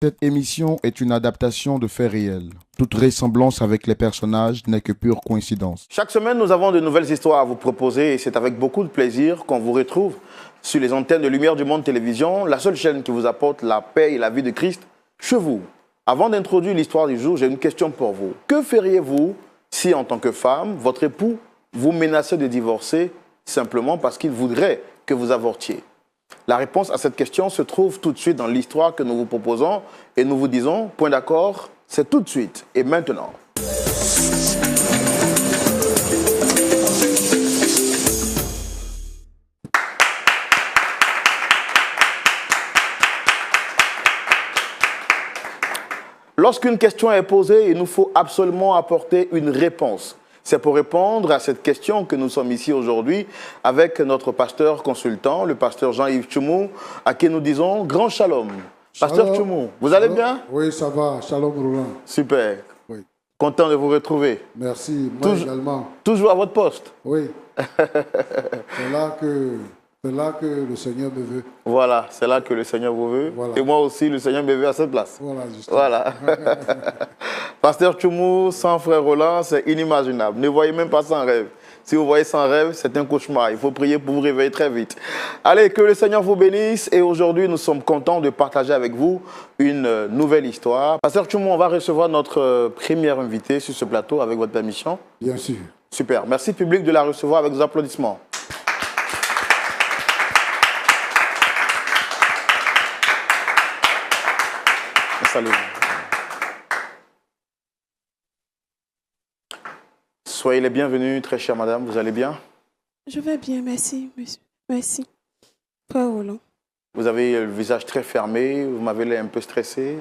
Cette émission est une adaptation de faits réels. Toute ressemblance avec les personnages n'est que pure coïncidence. Chaque semaine, nous avons de nouvelles histoires à vous proposer et c'est avec beaucoup de plaisir qu'on vous retrouve sur les antennes de Lumière du Monde Télévision, la seule chaîne qui vous apporte la paix et la vie de Christ chez vous. Avant d'introduire l'histoire du jour, j'ai une question pour vous. Que feriez-vous si, en tant que femme, votre époux vous menaçait de divorcer simplement parce qu'il voudrait que vous avortiez? La réponse à cette question se trouve tout de suite dans l'histoire que nous vous proposons et nous vous disons, point d'accord, c'est tout de suite et maintenant. Lorsqu'une question est posée, il nous faut absolument apporter une réponse. C'est pour répondre à cette question que nous sommes ici aujourd'hui avec notre pasteur consultant, le pasteur Jean-Yves Tchoumou, à qui nous disons grand shalom. Pasteur Tchoumou, vous allez bien? Oui, ça va. Shalom Roland. Super. Oui. Content de vous retrouver. Merci. Moi également. Toujours à votre poste. Oui. C'est là que le Seigneur me veut. Voilà, c'est là que le Seigneur vous veut. Voilà. Et moi aussi, le Seigneur me veut à cette place. Voilà, justement. Voilà. Pasteur Tchoumou, sans frère Roland, c'est inimaginable. Ne voyez même pas sans rêve. Si vous voyez sans rêve, c'est un cauchemar. Il faut prier pour vous réveiller très vite. Allez, que le Seigneur vous bénisse. Et aujourd'hui, nous sommes contents de partager avec vous une nouvelle histoire. Pasteur Tchoumou, on va recevoir notre première invitée sur ce plateau avec votre permission. Bien sûr. Super. Merci public de la recevoir avec vos applaudissements. Salut. Soyez les bienvenus, très chère madame. Vous allez bien? Je vais bien, merci, monsieur. Merci. Frère Roland. Vous avez le visage très fermé, vous m'avez l'air un peu stressé.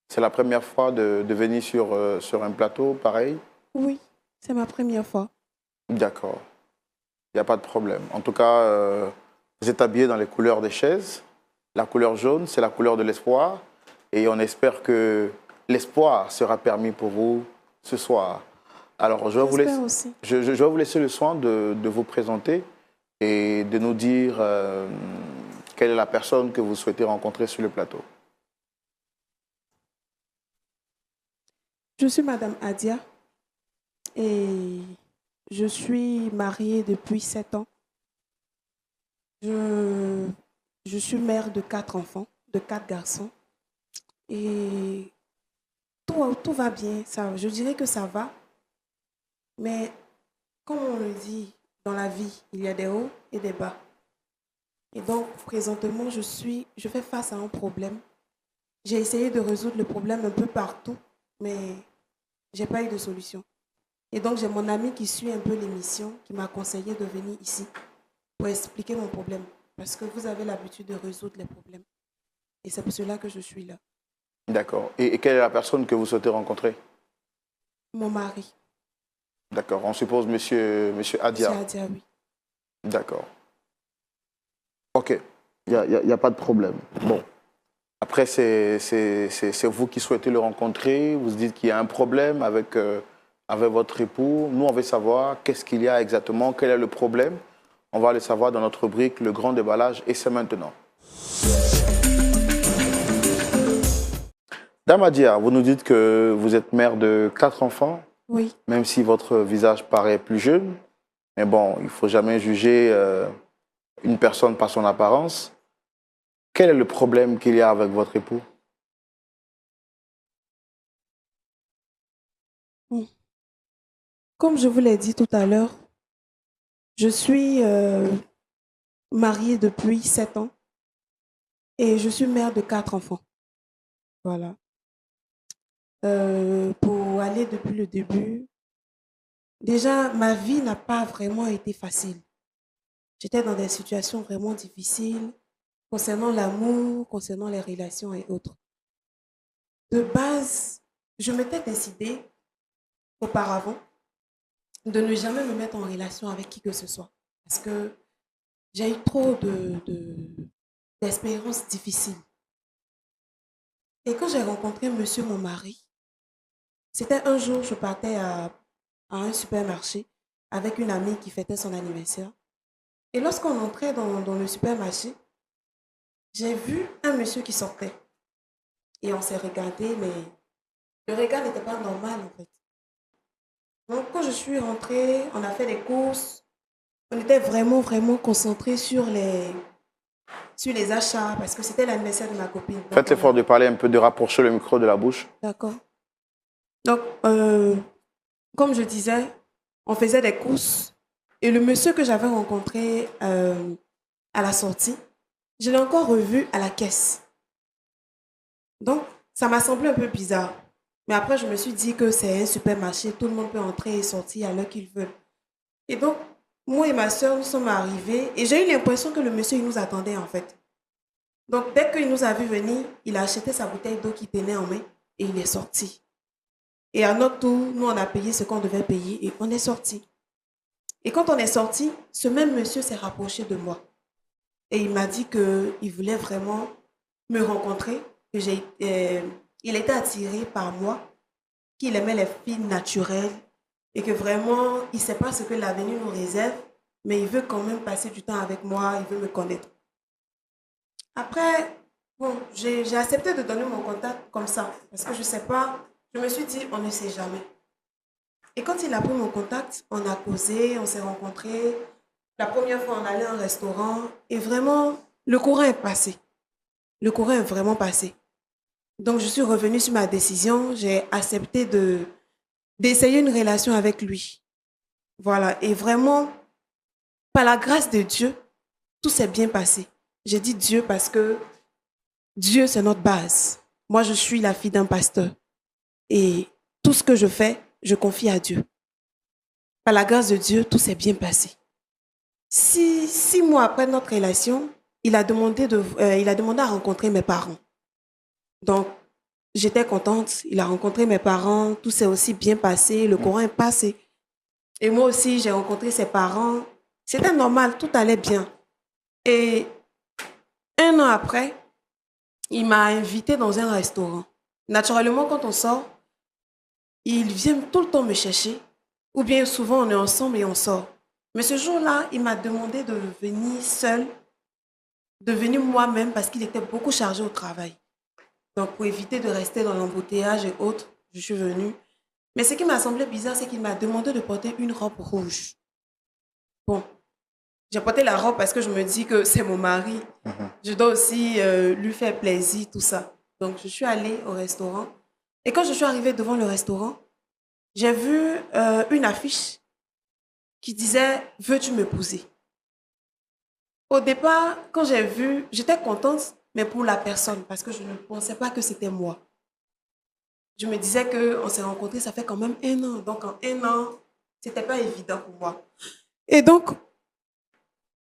C'est la première fois de venir sur un plateau pareil? Oui, c'est ma première fois. D'accord. Il n'y a pas de problème. En tout cas, vous êtes habillé dans les couleurs des chaises. La couleur jaune, c'est la couleur de l'espoir. Et on espère que l'espoir sera permis pour vous ce soir. Alors, je vais vous laisser le soin de vous présenter et de nous dire quelle est la personne que vous souhaitez rencontrer sur le plateau. Je suis Madame Adia et je suis mariée depuis 7 ans. Je suis mère de 4 enfants, de 4 garçons. Et tout va bien, je dirais que ça va. Mais comme on le dit, dans la vie, il y a des hauts et des bas. Et donc, présentement, je fais face à un problème. J'ai essayé de résoudre le problème un peu partout, mais je n'ai pas eu de solution. Et donc, j'ai mon ami qui suit un peu l'émission, qui m'a conseillé de venir ici pour expliquer mon problème. Parce que vous avez l'habitude de résoudre les problèmes. Et c'est pour cela que je suis là. D'accord. Et quelle est la personne que vous souhaitez rencontrer? Mon mari. D'accord. On suppose monsieur Adia. Monsieur Adia, oui. D'accord. Ok. Il n'y a pas de problème. Bon. Après, c'est vous qui souhaitez le rencontrer. Vous dites qu'il y a un problème avec votre époux. Nous, on veut savoir qu'est-ce qu'il y a exactement, quel est le problème. On va le savoir dans notre rubrique, le grand déballage, et c'est maintenant. Dame Adia, vous nous dites que vous êtes mère de 4 enfants. Oui. Même si votre visage paraît plus jeune. Mais bon, il ne faut jamais juger une personne par son apparence. Quel est le problème qu'il y a avec votre époux? Comme je vous l'ai dit tout à l'heure, je suis mariée depuis 7 ans et je suis mère de 4 enfants. Voilà. Pour aller depuis le début, déjà, ma vie n'a pas vraiment été facile. J'étais dans des situations vraiment difficiles concernant l'amour, concernant les relations et autres. De base, je m'étais décidée auparavant de ne jamais me mettre en relation avec qui que ce soit. Parce que j'ai eu trop d'expériences difficiles. Et quand j'ai rencontré monsieur mon mari, c'était un jour, je partais à un supermarché avec une amie qui fêtait son anniversaire. Et lorsqu'on entrait dans le supermarché, j'ai vu un monsieur qui sortait. et on s'est regardé, mais le regard n'était pas normal en fait. Donc quand je suis rentrée, on a fait des courses, on était vraiment, vraiment concentrés sur les achats parce que c'était l'anniversaire de ma copine. Donc, Faites l'effort de parler un peu, de rapprocher le micro de la bouche. D'accord. Donc, comme je disais, on faisait des courses et le monsieur que j'avais rencontré à la sortie, je l'ai encore revu à la caisse. Donc, ça m'a semblé un peu bizarre. Mais après, je me suis dit que c'est un supermarché, tout le monde peut entrer et sortir à l'heure qu'il veut. Et donc, moi et ma soeur, nous sommes arrivés et j'ai eu l'impression que le monsieur, il nous attendait en fait. Donc, dès qu'il nous a vu venir, il a acheté sa bouteille d'eau qu'il tenait en main et il est sorti. Et à notre tour, nous, on a payé ce qu'on devait payer et on est sorti. Et quand on est sorti, ce même monsieur s'est rapproché de moi. Et il m'a dit qu'il voulait vraiment me rencontrer, que il était attiré par moi, qu'il aimait les filles naturelles et que vraiment, il ne sait pas ce que l'avenir nous réserve, mais il veut quand même passer du temps avec moi, il veut me connaître. Après, bon, j'ai accepté de donner mon contact comme ça, parce que je ne sais pas, je me suis dit, on ne sait jamais. Et quand il a pris mon contact, on a causé, on s'est rencontrés. La première fois, on allait à un restaurant et vraiment, le courant est passé. Le courant est vraiment passé. Donc, je suis revenue sur ma décision. J'ai accepté d'essayer une relation avec lui. Voilà. Et vraiment, par la grâce de Dieu, tout s'est bien passé. J'ai dit Dieu parce que Dieu, c'est notre base. Moi, je suis la fille d'un pasteur. Et tout ce que je fais, je confie à Dieu. Par la grâce de Dieu, tout s'est bien passé. 6 mois après notre relation, il a demandé à rencontrer mes parents. Donc, j'étais contente. Il a rencontré mes parents. Tout s'est aussi bien passé. Le courant est passé. Et moi aussi, j'ai rencontré ses parents. C'était normal. Tout allait bien. Et 1 an après, il m'a invité dans un restaurant. Naturellement, quand on sort, il vient tout le temps me chercher. Ou bien souvent, on est ensemble et on sort. Mais ce jour-là, il m'a demandé de venir seul, de venir moi-même parce qu'il était beaucoup chargé au travail. Donc, pour éviter de rester dans l'embouteillage et autres, je suis venue. Mais ce qui m'a semblé bizarre, c'est qu'il m'a demandé de porter une robe rouge. Bon, j'ai porté la robe parce que je me dis que c'est mon mari. Je dois aussi lui faire plaisir, tout ça. Donc, je suis allée au restaurant. Et quand je suis arrivée devant le restaurant, j'ai vu une affiche qui disait « Veux-tu m'épouser ?» Au départ, quand j'ai vu, j'étais contente, mais pour la personne, parce que je ne pensais pas que c'était moi. Je me disais qu'on s'est rencontrés, ça fait quand même 1 an. Donc, en 1 an, ce n'était pas évident pour moi. Et donc,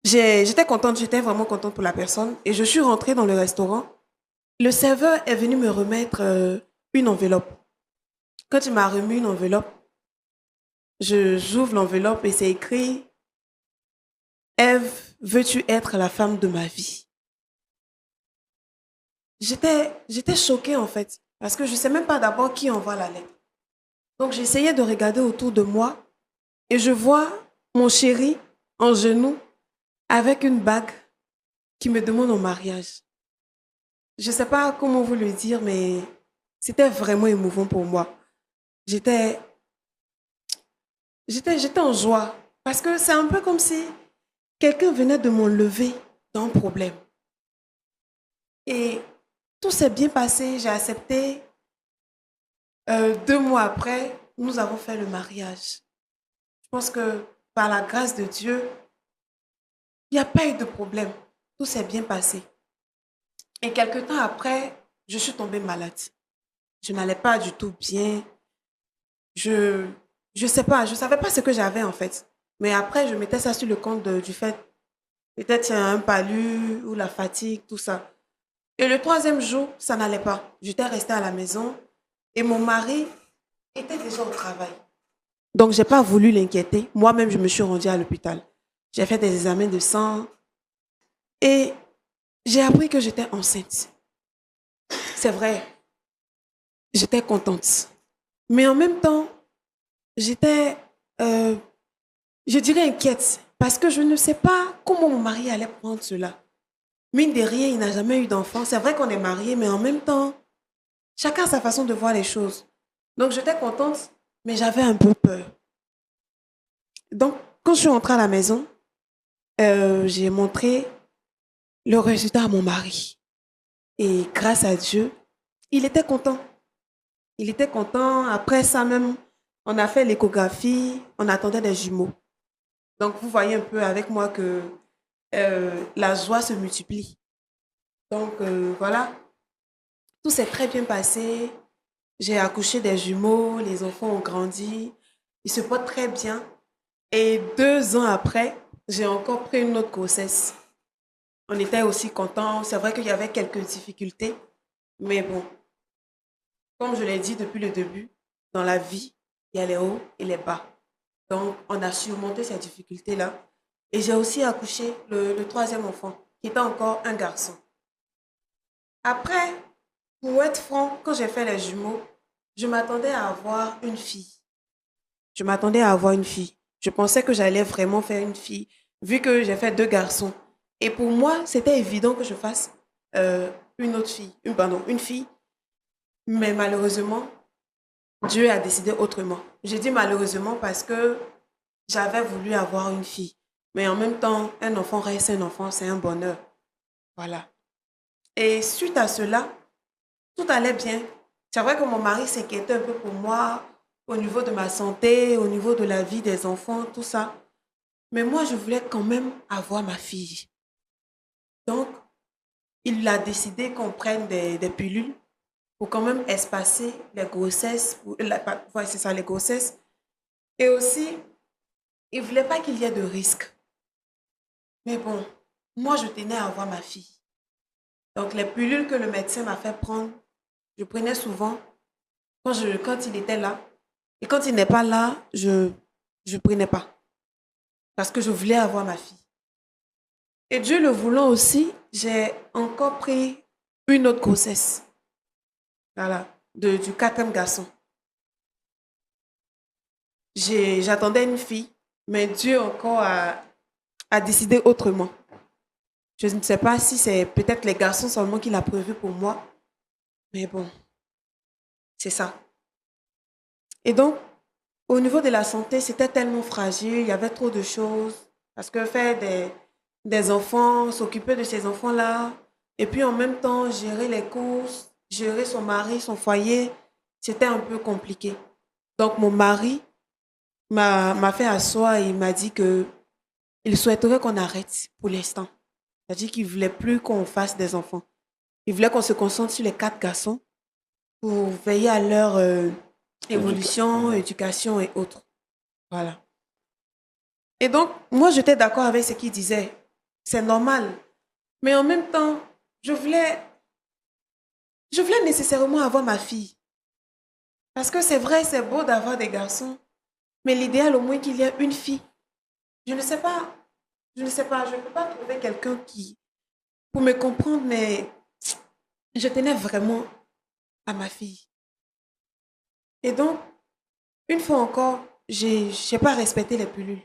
j'étais contente, j'étais vraiment contente pour la personne. Et je suis rentrée dans le restaurant. Le serveur est venu me remettre une enveloppe. Quand il m'a remis une enveloppe, j'ouvre l'enveloppe et c'est écrit « Ève, veux-tu être la femme de ma vie ?» J'étais choquée en fait, parce que je ne sais même pas d'abord qui envoie la lettre. Donc j'essayais de regarder autour de moi et je vois mon chéri en genoux avec une bague qui me demande en mariage. Je ne sais pas comment vous le dire, mais c'était vraiment émouvant pour moi. J'étais en joie parce que c'est un peu comme si quelqu'un venait de m'enlever d'un problème. Et tout s'est bien passé, j'ai accepté. 2 mois après, nous avons fait le mariage. Je pense que par la grâce de Dieu, il n'y a pas eu de problème. Tout s'est bien passé. Et quelque temps après, je suis tombée malade. Je n'allais pas du tout bien. Je sais pas, je ne savais pas ce que j'avais en fait. Mais après, je mettais ça sur le compte du fait, peut-être il y a un palu ou la fatigue, tout ça. Et le 3e jour, ça n'allait pas. J'étais restée à la maison et mon mari était déjà au travail. Donc, je n'ai pas voulu l'inquiéter. Moi-même, je me suis rendue à l'hôpital. J'ai fait des examens de sang et j'ai appris que j'étais enceinte. C'est vrai, j'étais contente. Mais en même temps, j'étais, je dirais, inquiète parce que je ne sais pas comment mon mari allait prendre cela. Mine de rien, il n'a jamais eu d'enfant. C'est vrai qu'on est mariés, mais en même temps, Chacun a sa façon de voir les choses. Donc, j'étais contente, mais j'avais un peu peur. Donc, quand je suis rentrée à la maison, j'ai montré le résultat à mon mari. Et grâce à Dieu, il était content. Il était content. Après ça même, on a fait l'échographie, on attendait des jumeaux. Donc, vous voyez un peu avec moi que la joie se multiplie. Donc, voilà, tout s'est très bien passé. J'ai accouché des jumeaux, les enfants ont grandi, ils se portent très bien. Et 2 ans après, j'ai encore pris une autre grossesse. On était aussi contents. C'est vrai qu'il y avait quelques difficultés, mais bon, comme je l'ai dit depuis le début, dans la vie, il y a les hauts et les bas. Donc, on a surmonté ces difficultés-là. Et j'ai aussi accouché le troisième enfant, qui était encore un garçon. Après, pour être franc, quand j'ai fait les jumeaux, je m'attendais à avoir une fille. Je m'attendais à avoir une fille. Je pensais que j'allais vraiment faire une fille, vu que j'ai fait 2 garçons. Et pour moi, c'était évident que je fasse une autre fille, une fille. Mais malheureusement, Dieu a décidé autrement. J'ai dit malheureusement parce que j'avais voulu avoir une fille. Mais en même temps, un enfant reste un enfant, c'est un bonheur. Voilà. Et suite à cela, tout allait bien. C'est vrai que mon mari s'inquiétait un peu pour moi au niveau de ma santé, au niveau de la vie des enfants, tout ça. Mais moi, je voulais quand même avoir ma fille. Donc, il a décidé qu'on prenne des pilules pour quand même espacer les grossesses. Ouais, c'est ça, les grossesses. Et aussi, il ne voulait pas qu'il y ait de risques. Mais bon, moi, je tenais à avoir ma fille. Donc, les pilules que le médecin m'a fait prendre, je prenais souvent quand il était là. Et quand il n'est pas là, je ne prenais pas. Parce que je voulais avoir ma fille. Et Dieu le voulant aussi, j'ai encore pris une autre grossesse. Voilà, du 4e garçon. J'attendais une fille, mais Dieu encore a décidé autrement. Je ne sais pas si c'est peut-être les garçons seulement qu'il a prévu pour moi. Mais bon, c'est ça. Et donc, au niveau de la santé, c'était tellement fragile, il y avait trop de choses. Parce que faire des enfants, s'occuper de ces enfants-là, et puis en même temps, gérer les courses, gérer son mari, son foyer, c'était un peu compliqué. Donc, mon mari m'a fait asseoir et il m'a dit que il souhaiterait qu'on arrête pour l'instant. C'est-à-dire qu'il ne voulait plus qu'on fasse des enfants. Il voulait qu'on se concentre sur les 4 garçons pour veiller à leur évolution, éducation et autres. Voilà. Et donc, moi, j'étais d'accord avec ce qu'il disait. C'est normal. Mais en même temps, je voulais nécessairement avoir ma fille. Parce que c'est vrai, c'est beau d'avoir des garçons. Mais l'idéal, au moins, qu'il y ait une fille. Je ne sais pas. Je ne peux pas trouver quelqu'un pour me comprendre, mais je tenais vraiment à ma fille. Et donc, une fois encore, j'ai pas respecté les pilules.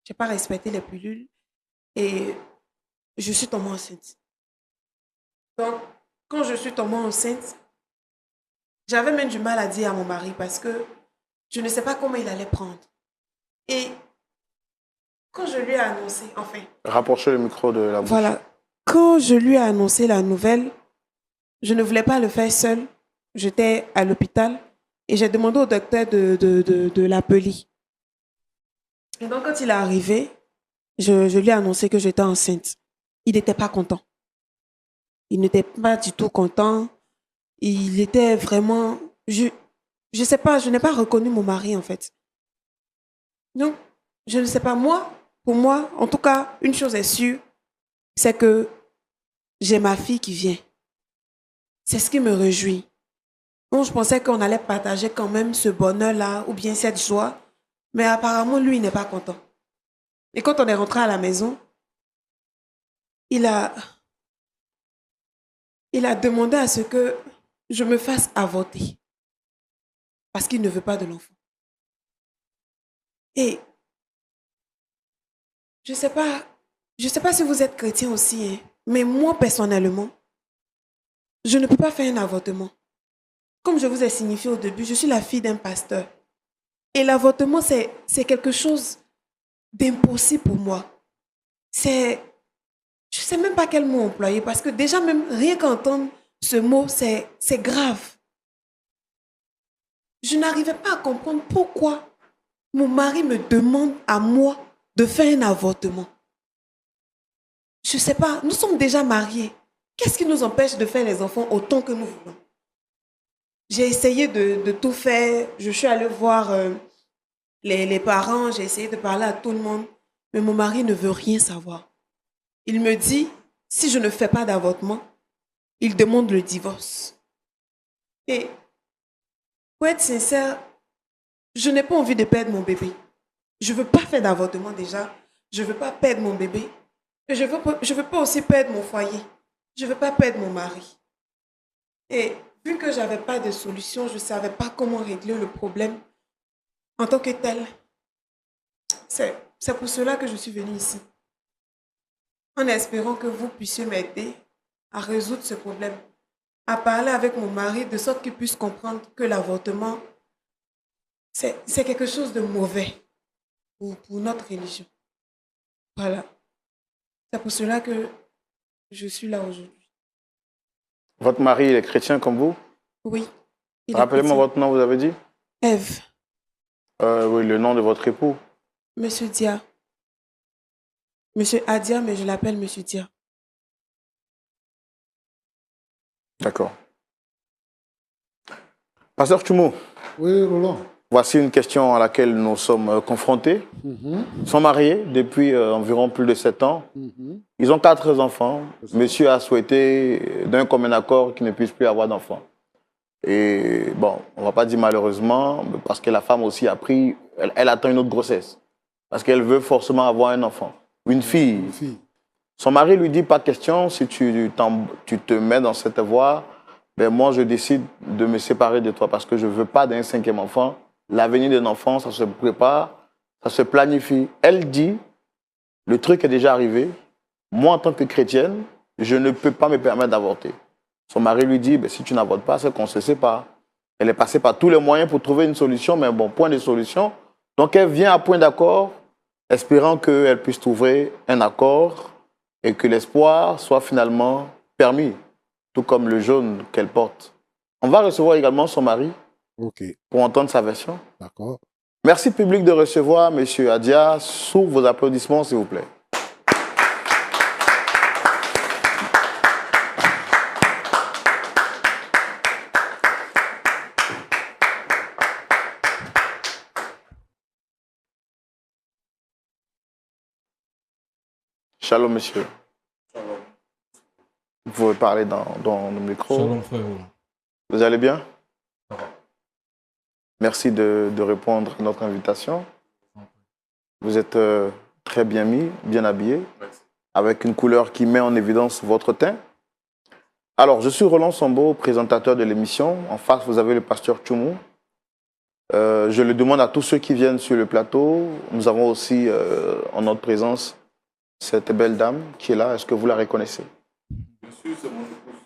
J'ai pas respecté les pilules et je suis tombée enceinte. Donc, quand je suis tombée enceinte, j'avais même du mal à dire à mon mari parce que je ne sais pas comment il allait prendre. Et quand je lui ai annoncé, enfin... Rapprochez le micro de la bouche. Voilà. Quand je lui ai annoncé la nouvelle, je ne voulais pas le faire seule. J'étais à l'hôpital et j'ai demandé au docteur de l'appeler. Et donc, quand il est arrivé, je lui ai annoncé que j'étais enceinte. Il n'était pas content. Il n'était pas du tout content. Il était vraiment... Je sais pas, je n'ai pas reconnu mon mari, en fait. Donc, je ne sais pas, pour moi, en tout cas, une chose est sûre, c'est que j'ai ma fille qui vient. C'est ce qui me réjouit. Bon, je pensais qu'on allait partager quand même ce bonheur-là, ou bien cette joie, mais apparemment, lui, il n'est pas content. Et quand on est rentré à la maison, il a demandé à ce que je me fasse avorter. Parce qu'il ne veut pas de l'enfant. Et je sais pas si vous êtes chrétien aussi, hein, mais moi, personnellement, je ne peux pas faire un avortement. comme je vous ai signifié au début, je suis la fille d'un pasteur. Et l'avortement, c'est quelque chose d'impossible pour moi. Je ne sais même pas quel mot employer parce que déjà, même rien qu'entendre ce mot, c'est grave. Je n'arrivais pas à comprendre pourquoi mon mari me demande à moi de faire un avortement. Je ne sais pas, nous sommes déjà mariés. Qu'est-ce qui nous empêche de faire les enfants autant que nous voulons? J'ai essayé de tout faire. Je suis allée voir les parents, j'ai essayé de parler à tout le monde. Mais mon mari ne veut rien savoir. Il me dit, si je ne fais pas d'avortement, il demande le divorce. Et pour être sincère, je n'ai pas envie de perdre mon bébé. Je ne veux pas faire d'avortement déjà. Je ne veux pas perdre mon bébé. Et je veux pas aussi perdre mon foyer. Je ne veux pas perdre mon mari. Et vu que je n'avais pas de solution, je ne savais pas comment régler le problème en tant que tel. C'est pour cela que je suis venue ici. En espérant que vous puissiez m'aider à résoudre ce problème. À parler avec mon mari de sorte qu'il puisse comprendre que l'avortement, c'est quelque chose de mauvais pour notre religion. Voilà. C'est pour cela que je suis là aujourd'hui. Votre mari, il est chrétien comme vous? Oui. Rappelez-moi votre nom, vous avez dit? Ève. Oui, le nom de votre époux. Monsieur Dia. Monsieur Adia, mais je l'appelle Monsieur Dia. D'accord. Pasteur Tchoumo. Oui, Roland. Voici une question à laquelle nous sommes confrontés. Ils sont mariés depuis environ plus de 7 ans. Ils ont 4 enfants. Monsieur a souhaité, d'un commun accord, qu'il ne puisse plus avoir d'enfants. Et bon, on ne va pas dire malheureusement, parce que la femme aussi a pris, elle attend une autre grossesse. Parce qu'elle veut forcément avoir un enfant. Une fille. Une fille. Son mari lui dit, pas question, si tu te mets dans cette voie, ben moi je décide de me séparer de toi parce que je ne veux pas d'un 5e enfant. L'avenir d'un enfant, ça se prépare, ça se planifie. Elle dit, le truc est déjà arrivé. Moi, en tant que chrétienne, je ne peux pas me permettre d'avorter. Son mari lui dit, ben, si tu n'avortes pas, c'est qu'on se sépare. Elle est passée par tous les moyens pour trouver une solution, mais bon, point de solution. Donc, elle vient à point d'accord, espérant qu'elle puisse trouver un accord et que l'espoir soit finalement permis, tout comme le jaune qu'elle porte. On va recevoir également son mari. Ok. Pour entendre sa version. D'accord. Merci public de recevoir M. Adia sous vos applaudissements, s'il vous plaît. Shalom, monsieur. Shalom. Vous pouvez parler dans le micro. Shalom, frère. Vous allez bien? Merci de répondre à notre invitation. Vous êtes très bien mis, bien habillé, avec une couleur qui met en évidence votre teint. Alors, je suis Roland Sambo, présentateur de l'émission. En face, vous avez le pasteur Tchoumo. Je le demande à tous ceux qui viennent sur le plateau. Nous avons aussi en notre présence cette belle dame qui est là. Est-ce que vous la reconnaissez? Monsieur, c'est mon épouse.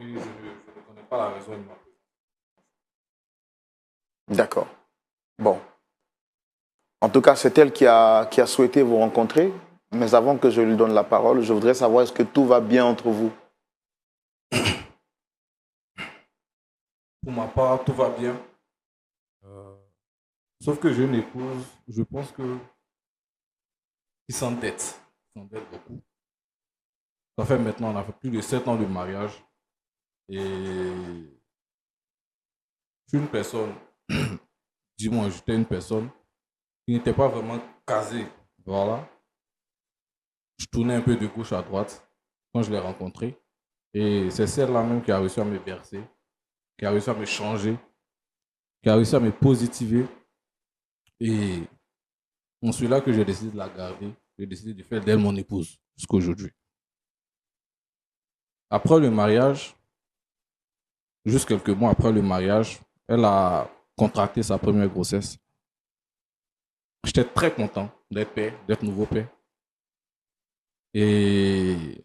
Et je ne connais pas la raison de ma présence. D'accord. Bon. En tout cas, c'est elle qui a souhaité vous rencontrer. Mais avant que je lui donne la parole, je voudrais savoir est-ce que tout va bien entre vous? Pour ma part, tout va bien. Sauf que j'ai une épouse, je pense que qui s'endette. S'endette beaucoup. Ça fait maintenant, on a fait plus de 7 ans de mariage. Et je suis une personne, dis-moi, j'étais une personne qui n'était pas vraiment casée. Voilà. Je tournais un peu de gauche à droite quand je l'ai rencontrée. Et c'est celle-là même qui a réussi à me bercer, qui a réussi à me changer, qui a réussi à me positiver. Et en celui-là que j'ai décidé de la garder, j'ai décidé de faire d'elle mon épouse jusqu'à aujourd'hui. Après le mariage, juste quelques mois après le mariage, elle a contracté sa première grossesse. J'étais très content d'être père, d'être nouveau père. Et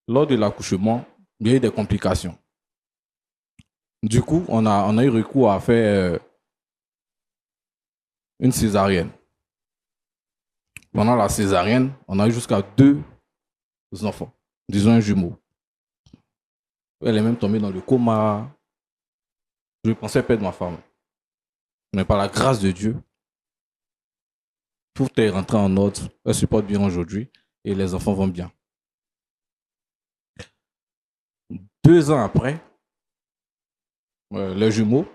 lors de l'accouchement, il y a eu des complications. Du coup, on a eu recours à faire une césarienne. Pendant la césarienne, on a eu jusqu'à 2 enfants, disons un jumeau. Elle est même tombée dans le coma. Je pensais perdre ma femme. Mais par la grâce de Dieu, tout est rentré en ordre. Elle se porte bien aujourd'hui et les enfants vont bien. 2 ans après, les jumeaux,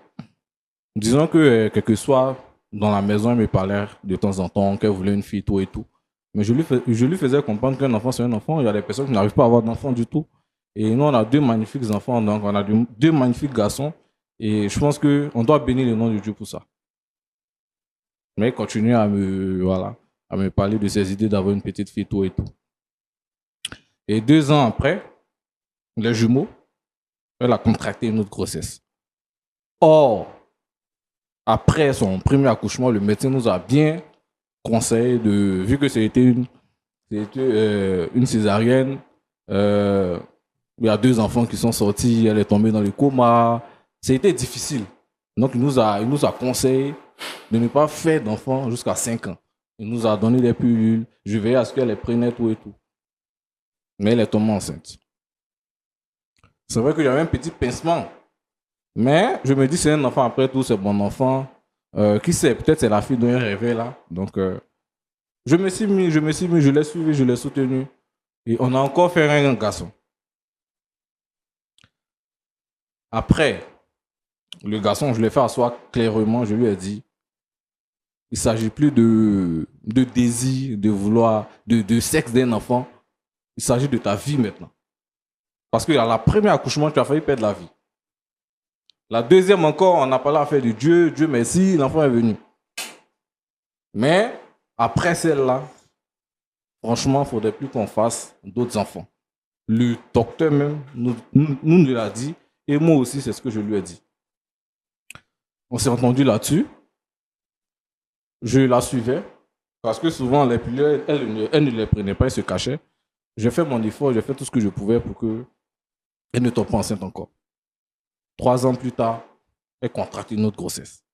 disons que quel que soit dans la maison, elle me parlait de temps en temps qu'elle voulait une fille, tout et tout. Mais je lui faisais comprendre qu'un enfant, c'est un enfant. Il y a des personnes qui n'arrivent pas à avoir d'enfants du tout. Et nous, on a 2 magnifiques enfants, donc on a 2 magnifiques garçons. Et je pense qu'on doit bénir le nom de Dieu pour ça. Mais il continue à me parler de ses idées d'avoir une petite fille, tout et tout. Et 2 ans après, les jumeaux, elle a contracté une autre grossesse. Or, après son premier accouchement, le médecin nous a bien conseillé, vu que c'était une césarienne, il y a 2 enfants qui sont sortis, elle est tombée dans le coma. C'était difficile. Donc, il nous a conseillé de ne pas faire d'enfants jusqu'à 5 ans. Il nous a donné des pilules. Je veillais à ce qu'elle les prenne tout et tout. Mais elle est tombée enceinte. C'est vrai qu'il y avait un petit pincement. Mais je me dis, c'est un enfant après tout, c'est mon enfant. Qui sait, peut-être c'est la fille dont elle rêvait là. Donc, je me suis mis, je l'ai suivi, je l'ai soutenu. Et on a encore fait un garçon. Après, le garçon, je l'ai fait asseoir clairement, je lui ai dit, il ne s'agit plus de désir, de vouloir, de sexe d'un enfant. Il s'agit de ta vie maintenant. Parce qu'à la première accouchement, tu as failli perdre la vie. La deuxième encore, on n'a pas l'affaire de Dieu. Dieu merci, l'enfant est venu. Mais après celle-là, franchement, il ne faudrait plus qu'on fasse d'autres enfants. Le docteur même nous l'a dit. Et moi aussi, c'est ce que je lui ai dit. On s'est entendu là-dessus. Je la suivais. Parce que souvent, les pilules, elle ne les prenait pas, elle se cachait. J'ai fait mon effort, j'ai fait tout ce que je pouvais pour qu'elle ne tombe pas enceinte encore. 3 ans plus tard, elle contracte une autre grossesse.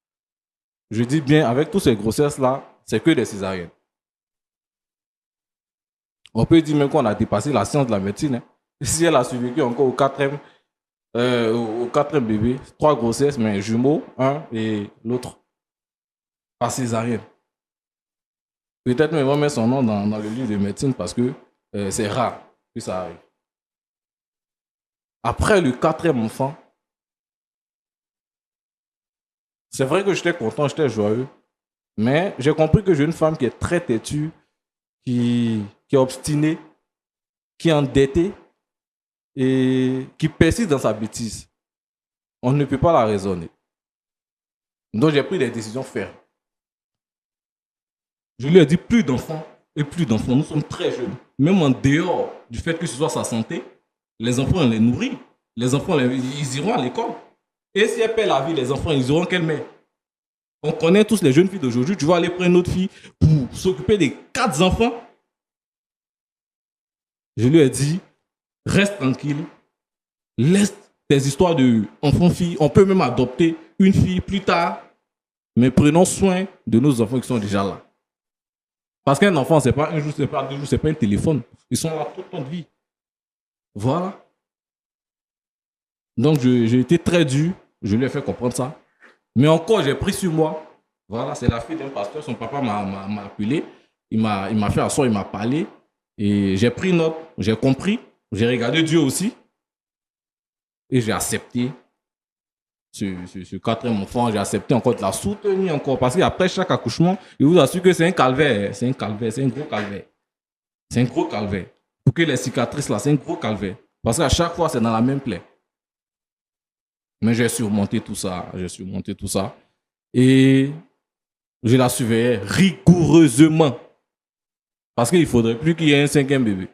Je dis bien, avec toutes ces grossesses-là, c'est que des césariennes. On peut dire même qu'on a dépassé la science de la médecine. Hein. Si elle a survécu encore au 4e bébé, 3 grossesses, mais jumeaux, un et l'autre, par césarienne. Peut-être même on va mettre son nom dans le livre de médecine parce que c'est rare que ça arrive. Après le 4e enfant, c'est vrai que j'étais content, j'étais joyeux, mais j'ai compris que j'ai une femme qui est très têtue, qui est obstinée, qui est endettée et qui persiste dans sa bêtise. On ne peut pas la raisonner. Donc j'ai pris des décisions fermes. Je lui ai dit plus d'enfants et plus d'enfants. Nous sommes très jeunes. Même en dehors du fait que ce soit sa santé, les enfants, on les nourrit. Les enfants, ils iront à l'école. Et si elle perd la vie, les enfants, ils auront quelle mère? On connaît tous les jeunes filles d'aujourd'hui. Tu vas aller prendre une autre fille pour s'occuper des 4 enfants. Je lui ai dit, reste tranquille. Laisse tes histoires d'enfants-filles. On peut même adopter une fille plus tard. Mais prenons soin de nos enfants qui sont déjà là. Parce qu'un enfant, c'est pas un jour, c'est pas 2 jours, c'est pas un téléphone. Ils sont là toute notre vie. Voilà. Donc, j'ai été très dur. Je lui ai fait comprendre ça. Mais encore, j'ai pris sur moi. Voilà, c'est la fille d'un pasteur. Son papa m'a appelé. Il m'a fait asseoir, il m'a parlé. Et j'ai pris note. J'ai compris. J'ai regardé Dieu aussi. Et j'ai accepté ce 4e enfant. J'ai accepté encore de la soutenir encore. Parce qu'après chaque accouchement, je vous assure que c'est un calvaire. C'est un calvaire. C'est un gros calvaire. C'est un gros calvaire. Pour que les cicatrices là, c'est un gros calvaire. Parce qu'à chaque fois, c'est dans la même plaie. Mais j'ai surmonté tout ça. Et je la surveillais rigoureusement. Parce qu'il ne faudrait plus qu'il y ait un 5e bébé.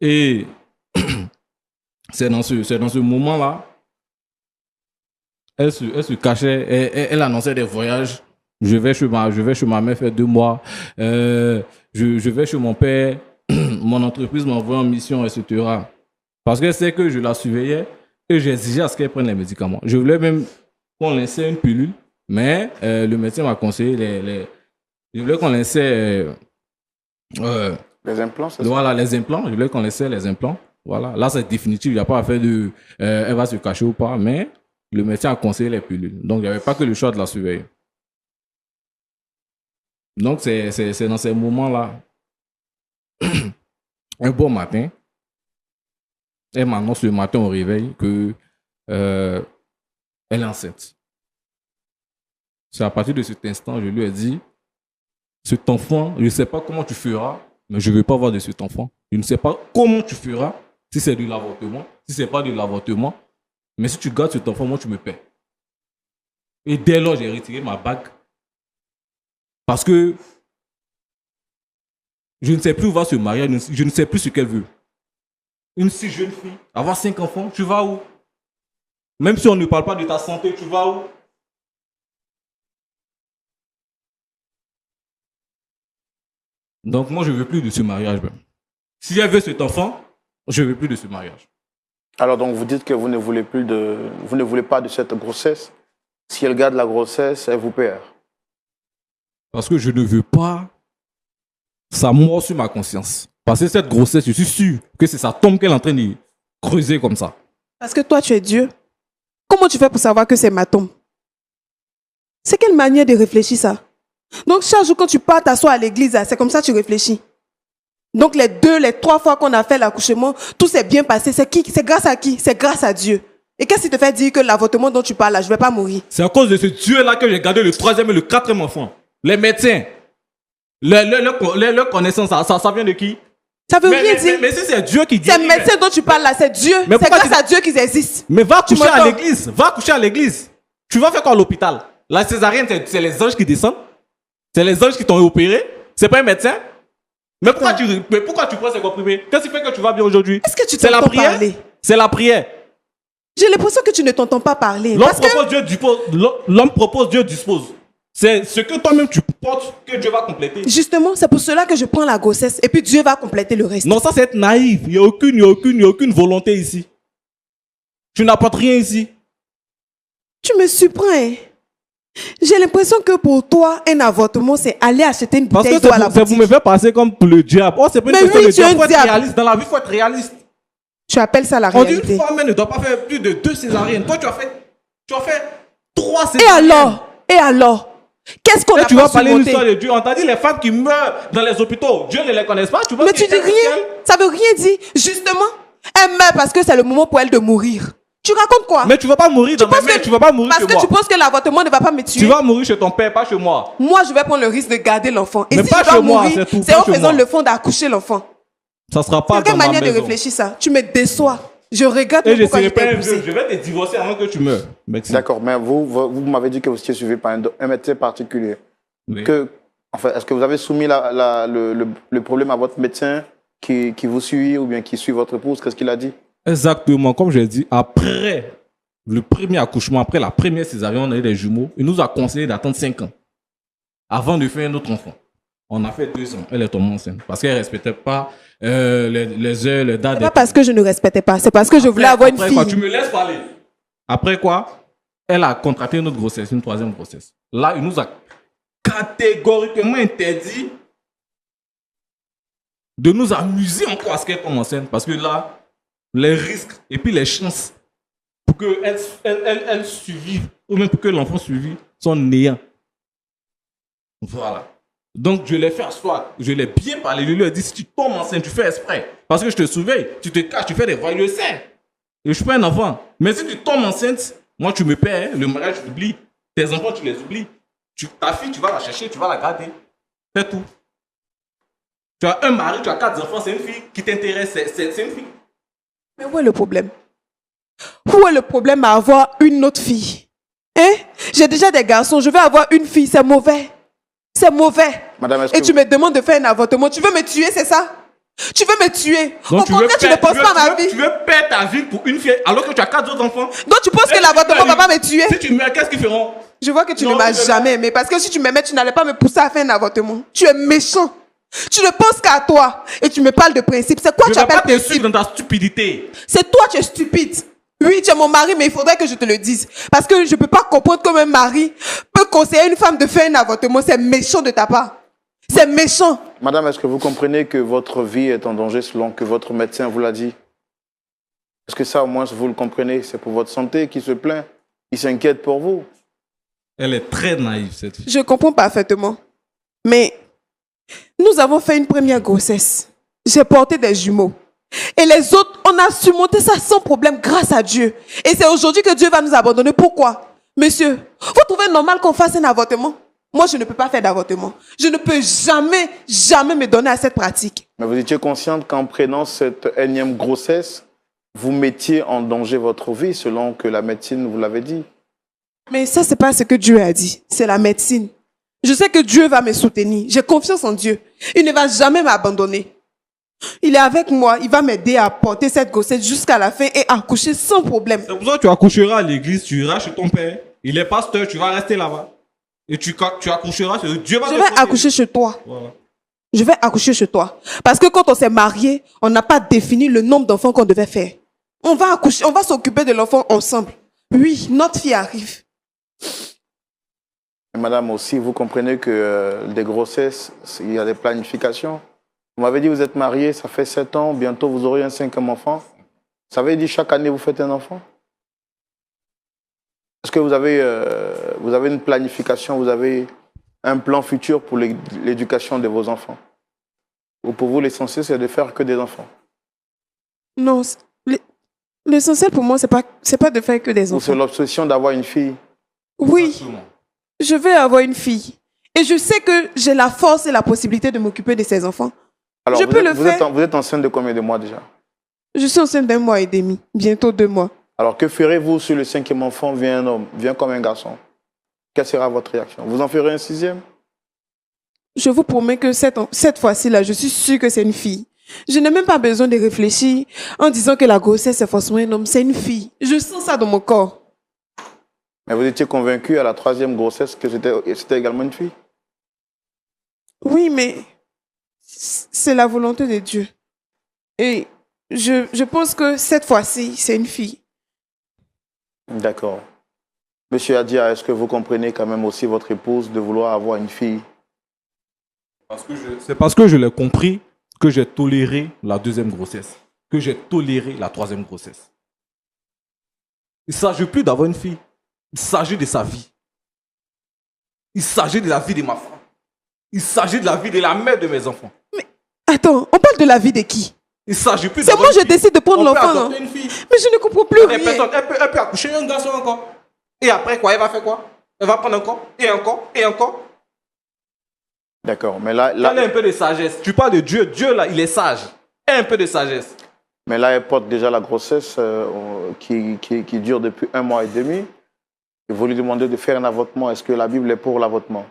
Et c'est dans ce moment-là, elle se cachait, elle annonçait des voyages. Je vais chez ma mère faire 2 mois. Je vais chez mon père. Mon entreprise m'envoie en mission, etc. Parce que c'est que je la surveillais et j'exigeais à ce qu'elle prenne les médicaments. Je voulais même qu'on laissait une pilule, mais le médecin m'a conseillé je voulais qu'on laissait... Les implants, c'est ça? Voilà, les implants. Je voulais qu'on laissait les implants. Voilà, là c'est définitif. Il n'y a pas à faire de... elle va se cacher ou pas, mais le médecin a conseillé les pilules. Donc, il n'y avait pas que le choix de la surveiller. Donc, c'est dans ces moments-là, un bon matin, elle m'annonce le matin au réveil que elle est enceinte. C'est à partir de cet instant, je lui ai dit, cet enfant, je ne sais pas comment tu feras, mais je ne veux pas voir de cet enfant. Je ne sais pas comment tu feras, si c'est de l'avortement, si ce n'est pas de l'avortement, mais si tu gardes cet enfant, moi tu me paies. Et dès lors, j'ai retiré ma bague. Parce que je ne sais plus où va se marier, je ne sais plus ce qu'elle veut. Une si jeune fille, avoir 5 enfants, tu vas où? Même si on ne parle pas de ta santé, tu vas où? Donc moi, je ne veux plus de ce mariage. Si elle veut cet enfant, je ne veux plus de ce mariage. Alors donc vous dites que vous ne voulez pas de cette grossesse. Si elle garde la grossesse, elle vous perd. Parce que je ne veux pas sa mort sur ma conscience. Parce que cette grossesse, je suis sûr que c'est sa tombe qu'elle est en train de creuser comme ça. Parce que toi, tu es Dieu. Comment tu fais pour savoir que c'est ma tombe? C'est quelle manière de réfléchir ça? Donc chaque jour quand tu pars t'asseoir à l'église, c'est comme ça que tu réfléchis. Donc les 2, les 3 fois qu'on a fait l'accouchement, tout s'est bien passé. C'est qui? C'est grâce à qui? C'est grâce à Dieu. Et qu'est-ce qui te fait dire que l'avortement dont tu parles là, je ne vais pas mourir? C'est à cause de ce Dieu-là que j'ai gardé le 3e et le 4e enfant. Les médecins, leur connaissance, ça vient de qui? Ça veut rien dire. Mais si c'est Dieu qui guérit. C'est médecin dont tu parles là, c'est Dieu. C'est grâce à Dieu qu'ils existent. Mais va coucher à l'église. Va coucher à l'église. Tu vas faire quoi à l'hôpital? La césarienne, c'est les anges qui descendent. C'est les anges qui t'ont opéré. C'est pas un médecin. Mais pourquoi tu prends ces comprimés? Qu'est-ce qui fait que tu vas bien aujourd'hui? Est-ce que tu t'entends parler? C'est la prière. J'ai l'impression que tu ne t'entends pas parler. L'homme propose, Dieu dispose. C'est ce que toi-même tu portes que Dieu va compléter. Justement, c'est pour cela que je prends la grossesse et puis Dieu va compléter le reste. Non, ça c'est être naïf. Il n'y a aucune volonté ici. Tu n'apportes rien ici. Tu me surprends. Hein? J'ai l'impression que pour toi, un avortement, c'est aller acheter une bouteille d'eau à la boutique. Vous me faites passer comme le diable. Oh, c'est pas une question de diable. Il faut être réaliste. Dans la vie, il faut être réaliste. Tu appelles ça la réalité. On dit une femme ne doit pas faire plus de 2 césariennes. Toi, tu as fait 3 césariennes. Et alors qu'est-ce qu'on a tu vas parler d'une histoire de Dieu. On t'a dit les femmes qui meurent dans les hôpitaux, Dieu ne les connaît pas. Mais tu dis rien. Ça veut rien dire. Justement, elle meurt parce que c'est le moment pour elle de mourir. Tu racontes quoi? Mais tu vas pas mourir dans mes mains, tu vas pas mourir chez moi. Parce que tu penses que l'avortement ne va pas me tuer. Tu vas mourir chez ton père, pas chez moi. Moi, je vais prendre le risque de garder l'enfant. Et mais si pas je dois chez moi, mourir, c'est en faisant le fond d'accoucher l'enfant. Ça sera pas dans ma maison. Quelle manière de réfléchir ça? Tu me déçois. Je regrette pourquoi je t'ai épousé. Je vais te divorcer avant que tu meurs. D'accord, mais vous m'avez dit que vous étiez suivi par un médecin particulier. Oui. Est-ce que vous avez soumis le problème à votre médecin qui vous suit ou bien qui suit votre épouse? Qu'est-ce qu'il a dit? Exactement, comme je l'ai dit, après le premier accouchement, après la première césarienne, on a eu des jumeaux. Il nous a conseillé d'attendre 5 ans avant de faire un autre enfant. On a fait 2 ans. Elle est tombée enceinte parce qu'elle ne respectait pas les heures, les dates. C'est pas parce que je ne respectais pas, c'est parce que je voulais avoir une fille. Quoi, tu me laisses parler. Après quoi, elle a contracté une autre grossesse, une 3e grossesse. Là, il nous a catégoriquement interdit de nous amuser encore à ce qu'elle tombe enceinte parce que là, les risques et puis les chances pour qu'elle survive ou même pour que l'enfant survive sont néants. Voilà. Donc, je l'ai fait asseoir. Je l'ai bien parlé. Je lui ai dit, si tu tombes enceinte, tu fais exprès. Parce que je te surveille. Tu te caches, tu fais des voyages. Je le sais. Et je suis pas un enfant. Mais si tu tombes enceinte, moi, tu me paies. Le mariage, tu l'oublies. Tes enfants, tu les oublies. Ta fille, tu vas la chercher, tu vas la garder. C'est tout. Tu as un mari, tu as 4 enfants, c'est une fille qui t'intéresse. C'est une fille. Mais où est le problème? Où est le problème à avoir une autre fille? Hein? J'ai déjà des garçons, je veux avoir une fille, c'est mauvais. C'est mauvais. Madame, et tu me demandes de faire un avortement. Tu veux me tuer, c'est ça? Tu veux me tuer? Donc, au contraire, tu ne penses pas à ma vie. Tu veux perdre ta vie pour une fille alors que tu as 4 autres enfants? Donc tu penses que l'avortement ne va pas me tuer? Si tu meurs, qu'est-ce qu'ils feront? Je vois que tu ne m'as jamais aimé. Parce que si tu m'aimais, tu n'allais pas me pousser à faire un avortement. Tu es méchant. Tu ne penses qu'à toi et tu me parles de principe. C'est quoi Je tu ne vais appelles pas te principe? suivre dans ta stupidité. C'est toi qui es stupide. Oui, tu es mon mari, mais il faudrait que je te le dise. Parce que je ne peux pas comprendre comment un mari peut conseiller une femme de faire un avortement. C'est méchant de ta part. C'est méchant. Madame, est-ce que vous comprenez que votre vie est en danger selon que votre médecin vous l'a dit? Est-ce que ça, au moins, vous le comprenez? C'est pour votre santé qu'il se plaint. Il s'inquiète pour vous. Elle est très naïve, cette fille. Je comprends parfaitement. Mais nous avons fait une première grossesse. J'ai porté des jumeaux. Et les autres, on a surmonté ça sans problème grâce à Dieu. Et c'est aujourd'hui que Dieu va nous abandonner. Pourquoi? Monsieur, vous trouvez normal qu'on fasse un avortement? Moi, je ne peux pas faire d'avortement. Je ne peux jamais, jamais me donner à cette pratique. Mais vous étiez consciente qu'en prenant cette énième grossesse, vous mettiez en danger votre vie selon que la médecine vous l'avait dit. Mais ça, c'est pas ce que Dieu a dit. C'est la médecine. Je sais que Dieu va me soutenir. J'ai confiance en Dieu. Il ne va jamais m'abandonner. Il est avec moi. Il va m'aider à porter cette grossesse jusqu'à la fin et accoucher sans problème. C'est pour ça que tu accoucheras à l'église, tu iras chez ton père. Il est pasteur, tu vas rester là-bas. Et tu accoucheras, Dieu va te Je vais protéger. accoucher chez toi. Voilà. Je vais accoucher chez toi. Parce que quand on s'est mariés, on n'a pas défini le nombre d'enfants qu'on devait faire. On va accoucher, on va s'occuper de l'enfant ensemble. Oui, notre fille arrive. Et madame, aussi, vous comprenez que des grossesses, il y a des planifications. Vous m'avez dit que vous êtes mariée, ça fait 7 ans, bientôt vous aurez un 5e enfant. Ça veut dire chaque année vous faites un enfant? Est-ce que vous avez une planification, vous avez un plan futur pour l'éducation de vos enfants? Ou pour vous, l'essentiel, c'est de faire que des enfants? Non, l'essentiel pour moi, c'est pas de faire que des Ou c'est enfants. l'obsession d'avoir une fille? Oui, Exactement. je vais avoir une fille. Et je sais que j'ai la force et la possibilité de m'occuper de ces enfants. Alors, Je peux le faire. vous êtes enceinte de combien de mois déjà? Je suis enceinte d'1 mois et demi, bientôt 2 mois. Alors, que ferez-vous si le 5e enfant vient un homme, vient comme un garçon? Quelle sera votre réaction? Vous en ferez un 6e? Je vous promets que cette fois-ci-là, je suis sûre que c'est une fille. Je n'ai même pas besoin de réfléchir en disant que la grossesse c'est forcément un homme. C'est une fille. Je sens ça dans mon corps. Mais vous étiez convaincu à la 3e grossesse que c'était également une fille? Oui, mais c'est la volonté de Dieu. Et je pense que cette fois-ci, c'est une fille. D'accord. Monsieur Adia, est-ce que vous comprenez quand même aussi votre épouse de vouloir avoir une fille? C'est parce que je l'ai compris que j'ai toléré la 2e grossesse, que j'ai toléré la 3e grossesse. Il ne s'agit plus d'avoir une fille. Il s'agit de sa vie. Il s'agit de la vie de ma femme. Il s'agit de la vie de la mère de mes enfants. Attends, on parle de la vie de qui? Il s'agit plus C'est d'avoir moi, je une fille. décide de prendre On peut l'enfant. adopter Non? une fille. Mais je ne comprends plus Des rien. personnes, elle peut accoucher un garçon encore. Et après quoi? Elle va faire quoi? Elle va prendre encore, et encore, et encore. D'accord. Mais là, Elle a un peu de sagesse. Tu parles de Dieu. Dieu, là, il est sage. Elle a un peu de sagesse. mais là, elle porte déjà la grossesse qui dure depuis 1 mois et demi. Et vous lui demandez de faire un avortement. Est-ce que la Bible est pour l'avortement?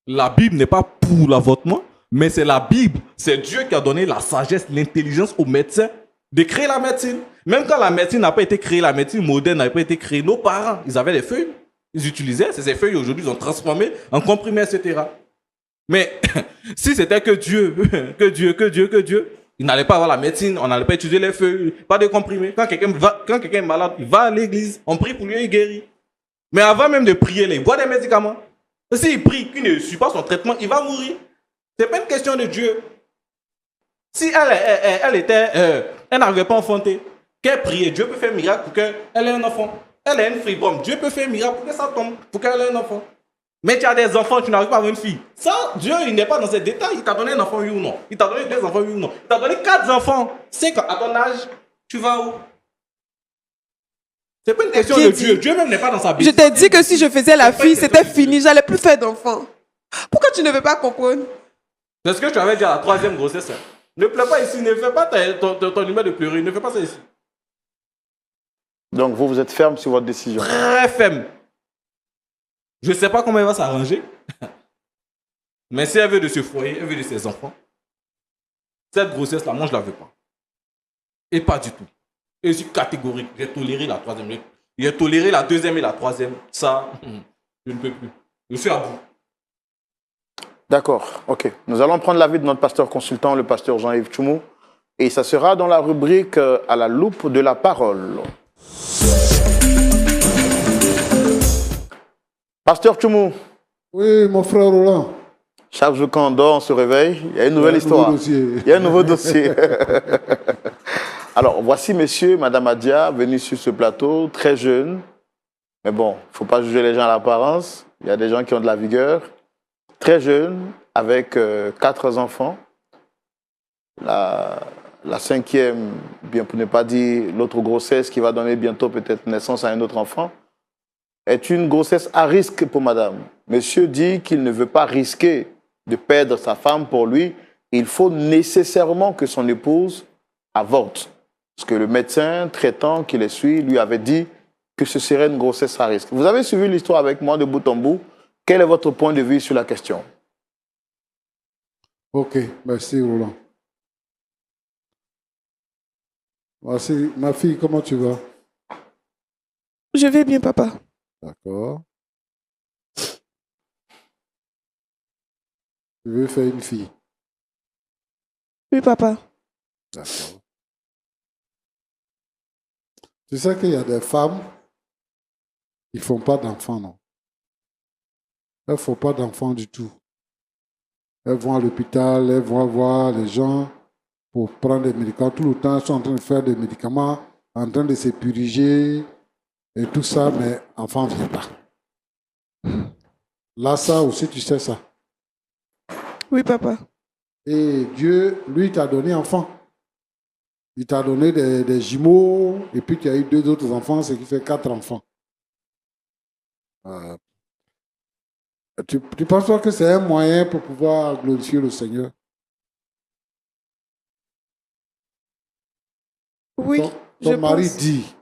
La Bible n'est pas pour l'avortement, mais c'est la Bible. C'est Dieu qui a donné la sagesse, l'intelligence aux médecins de créer la médecine. Même quand la médecine n'a pas été créée, la médecine moderne n'a pas été créée, nos parents, ils avaient des feuilles. Ils utilisaient ces feuilles, aujourd'hui, ils ont transformé en comprimés, etc. Mais si c'était que Dieu, il n'allait pas avoir la médecine, on n'allait pas utiliser les feuilles, pas de comprimés. Quand quelqu'un est malade, il va à l'église, on prie pour lui, il guérit. Mais avant même de prier, il boit des médicaments. S'il prie, qu'il ne suit pas son traitement, il va mourir. Ce n'est pas une question de Dieu. Si elle n'arrivait pas à enfanter, qu'elle priait, Dieu peut faire un miracle pour qu'elle ait un enfant. Elle est une freeborn, Dieu peut faire un miracle pour que ça tombe, pour qu'elle ait un enfant. Mais tu as des enfants, tu n'arrives pas à avoir une fille. Ça, Dieu, il n'est pas dans ces détails. Il t'a donné un enfant, oui ou non. Il t'a donné 2 enfants, oui ou non. Il t'a donné 4 enfants. C'est qu'à ton âge, tu vas où? C'est pas une question de Dieu. Dieu même n'est pas dans sa Je bêtise. t'ai dit que si je faisais la C'est pas fille, une question c'était de Dieu. fini. J'allais plus faire d'enfants. Pourquoi tu ne veux pas comprendre? C'est ce que tu avais dit à la 3e grossesse. Ne pleure pas ici, ne fais pas ton numéro de pleurer, ne fais pas ça ici. Donc, vous êtes ferme sur votre décision. Très ferme. Je ne sais pas comment elle va s'arranger. Mais si elle veut de ce foyer, elle veut de ses enfants, cette grossesse-là, moi, je ne la veux pas. Et pas du tout. Et je suis catégorique. J'ai toléré la 3e. J'ai toléré la 2e et la 3e. Ça, je ne peux plus. Je suis à bout. D'accord, ok. Nous allons prendre l'avis de notre pasteur consultant, le pasteur Jean-Yves Tchoumou, et ça sera dans la rubrique à la loupe de la parole. Pasteur Tchoumou. Oui, mon frère Roland. Chaque jour quand on dort, on se réveille, il y a une nouvelle histoire. Il y a un nouveau dossier. Alors, voici monsieur, madame Adia, venus sur ce plateau, très jeunes. Mais bon, il ne faut pas juger les gens à l'apparence. Il y a des gens qui ont de la vigueur. Très jeunes, avec 4 enfants. La 5e, bien pour ne pas dire l'autre grossesse qui va donner bientôt peut-être naissance à un autre enfant, est une grossesse à risque pour madame. Monsieur dit qu'il ne veut pas risquer de perdre sa femme pour lui. Il faut nécessairement que son épouse avorte. Parce que le médecin traitant qui les suit lui avait dit que ce serait une grossesse à risque. Vous avez suivi l'histoire avec moi de bout en bout. Quel est votre point de vue sur la question? Ok, merci Roland. Voici, ma fille, comment tu vas? Je vais bien, papa. D'accord. Tu veux faire une fille? Oui, papa. D'accord. Tu sais qu'il y a des femmes qui ne font pas d'enfants, non? Elles ne font pas d'enfants du tout. Elles vont à l'hôpital, elles vont voir les gens pour prendre des médicaments. Tout le temps, elles sont en train de faire des médicaments, en train de se puriger et tout ça, mais enfant ne vient pas. Là, ça aussi, tu sais ça. Oui, papa. Et Dieu, lui, t'a donné enfant. Il t'a donné des jumeaux, et puis tu as eu 2 autres enfants, ce qui fait 4 enfants. Tu penses pas que c'est un moyen pour pouvoir glorifier le Seigneur? Oui, Ton mari dit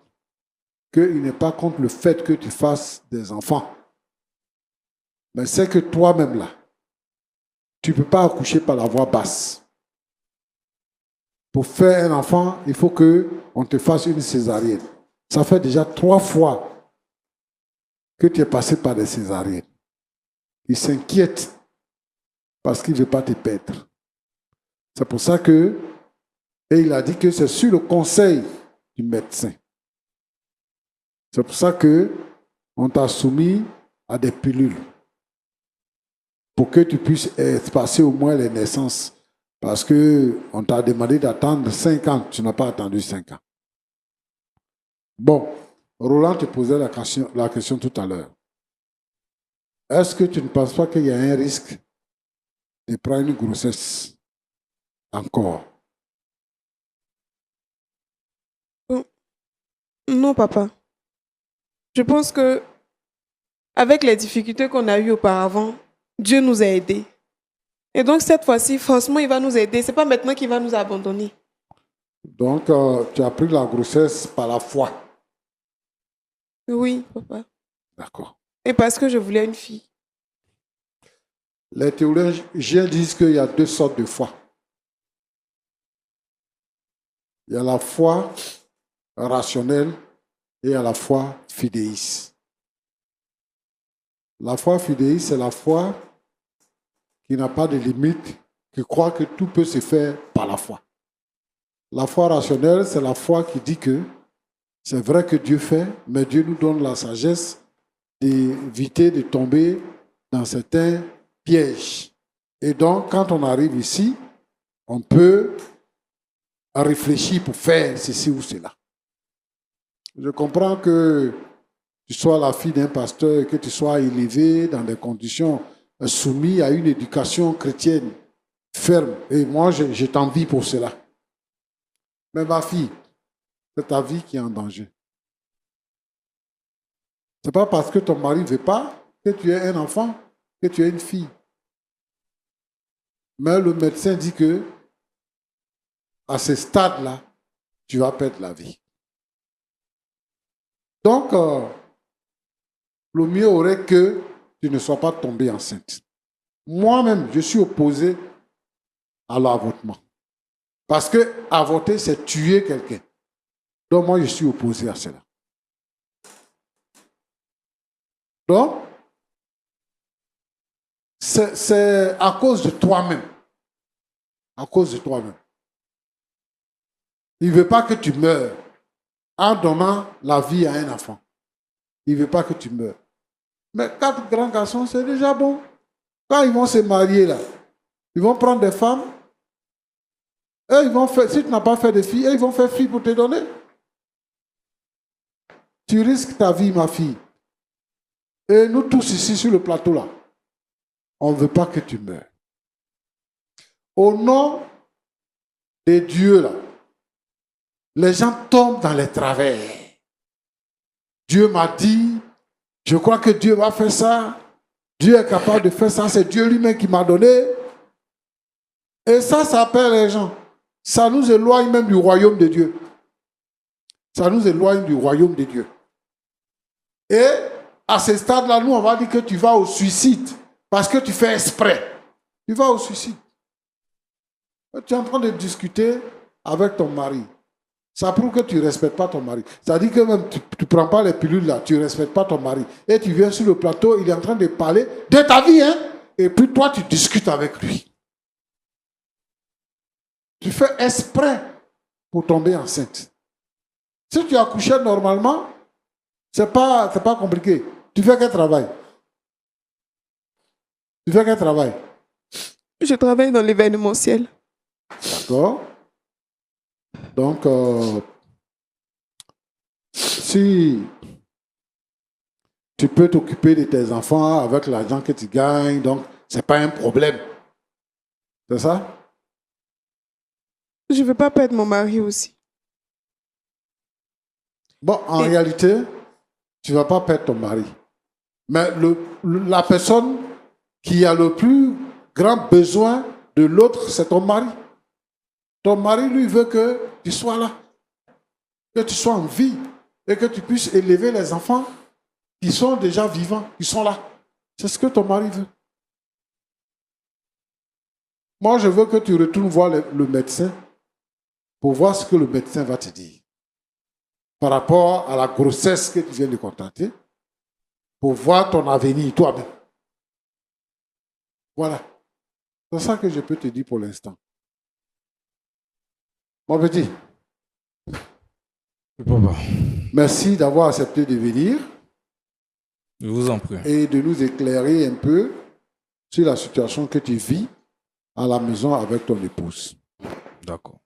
qu'il n'est pas contre le fait que tu fasses des enfants. Mais c'est que toi-même là, tu ne peux pas accoucher par la voie basse. Pour faire un enfant, il faut qu'on te fasse une césarienne. Ça fait déjà 3 fois que tu es passé par des césariennes. Il s'inquiète parce qu'il ne veut pas te perdre. C'est pour ça que, et il a dit que c'est sur le conseil du médecin. C'est pour ça qu'on t'a soumis à des pilules pour que tu puisses passer au moins les naissances. Parce qu'on t'a demandé d'attendre 5 ans. Tu n'as pas attendu 5 ans. Bon, Roland te posait la question tout à l'heure. Est-ce que tu ne penses pas qu'il y a un risque de prendre une grossesse encore? Non, papa. Je pense que avec les difficultés qu'on a eues auparavant, Dieu nous a aidés. Et donc cette fois-ci, forcément, il va nous aider. Ce n'est pas maintenant qu'il va nous abandonner. Donc, tu as pris la grossesse par la foi. Oui, papa. D'accord. Et parce que je voulais une fille. Les théologiens disent qu'il y a 2 sortes de foi. Il y a la foi rationnelle et il y a la foi fidéiste. La foi fidéiste, c'est la foi qui n'a pas de limite, qui croit que tout peut se faire par la foi. La foi rationnelle, c'est la foi qui dit que c'est vrai que Dieu fait, mais Dieu nous donne la sagesse d'éviter de tomber dans certains pièges. Et donc, quand on arrive ici, on peut réfléchir pour faire ceci ou cela. Je comprends que tu sois la fille d'un pasteur et que tu sois élevée dans des conditions soumises à une éducation chrétienne ferme. Et moi, je t'envie pour cela. Mais ma fille, c'est ta vie qui est en danger. Ce n'est pas parce que ton mari ne veut pas que tu es un enfant, que tu es une fille. Mais le médecin dit que à ce stade-là, tu vas perdre la vie. Donc, le mieux aurait que tu ne sois pas tombée enceinte. Moi-même, je suis opposé à l'avortement. Parce que avorter, c'est tuer quelqu'un. Donc, moi, je suis opposé à cela. Donc, c'est à cause de toi-même. À cause de toi-même. Il ne veut pas que tu meurs en donnant la vie à un enfant. Il ne veut pas que tu meurs. Mais 4 grands garçons, c'est déjà bon. Quand ils vont se marier, là, ils vont prendre des femmes. Eux, ils vont faire, si tu n'as pas fait de filles, eux, ils vont faire filles pour te donner. Tu risques ta vie, ma fille. Et nous tous ici sur le plateau, là, on ne veut pas que tu meurs. Au nom de Dieu, là, les gens tombent dans les travers. Dieu m'a dit, je crois que Dieu va faire ça. Dieu est capable de faire ça. C'est Dieu lui-même qui m'a donné. Et ça perd les gens. Ça nous éloigne même du royaume de Dieu. Ça nous éloigne du royaume de Dieu. Et à ce stade-là, nous, on va dire que tu vas au suicide. Parce que tu fais exprès. Tu vas au suicide. Tu es en train de discuter avec ton mari. Ça prouve que tu ne respectes pas ton mari. C'est-à-dire que même tu ne prends pas les pilules là, tu ne respectes pas ton mari. Et tu viens sur le plateau, il est en train de parler de ta vie, hein? Et puis toi, tu discutes avec lui. Tu fais exprès pour tomber enceinte. Si tu as accouché normalement, c'est pas compliqué. Tu fais quel travail? Tu fais quel travail? Je travaille dans l'événementiel. D'accord. Donc, si tu peux t'occuper de tes enfants avec l'argent que tu gagnes, donc ce n'est pas un problème. C'est ça? Je ne veux pas perdre mon mari aussi. Bon, en réalité, tu ne vas pas perdre ton mari. Mais la personne qui a le plus grand besoin de l'autre, c'est ton mari. Ton mari, lui, veut que tu sois là, que tu sois en vie et que tu puisses élever les enfants qui sont déjà vivants, qui sont là. C'est ce que ton mari veut. Moi, je veux que tu retournes voir le médecin pour voir ce que le médecin va te dire par rapport à la grossesse que tu viens de constater, pour voir ton avenir toi-même. Voilà. C'est ça que je peux te dire pour l'instant. Mon petit, Papa, merci d'avoir accepté de venir je vous en prie. et de nous éclairer un peu sur la situation que tu vis à la maison avec ton épouse. D'accord.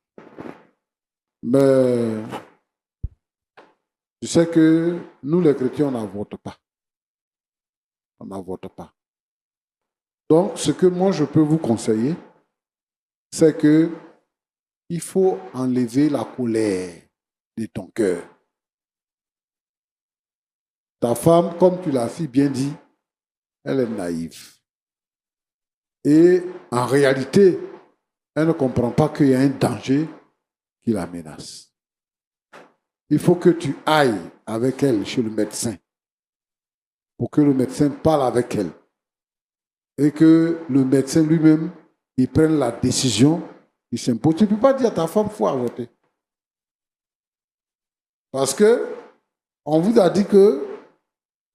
Mais tu sais que nous, les chrétiens, on n'avorte pas. On n'avorte pas. Donc, ce que moi, je peux vous conseiller, c'est que il faut enlever la colère de ton cœur. Ta femme, comme tu l'as si bien dit, elle est naïve. Et en réalité, elle ne comprend pas qu'il y a un danger qui la menace. Il faut que tu ailles avec elle chez le médecin pour que le médecin parle avec elle et que le médecin lui-même il prenne la décision qui s'impose. Tu ne peux pas dire à ta femme qu'il faut avorter. Parce que on vous a dit que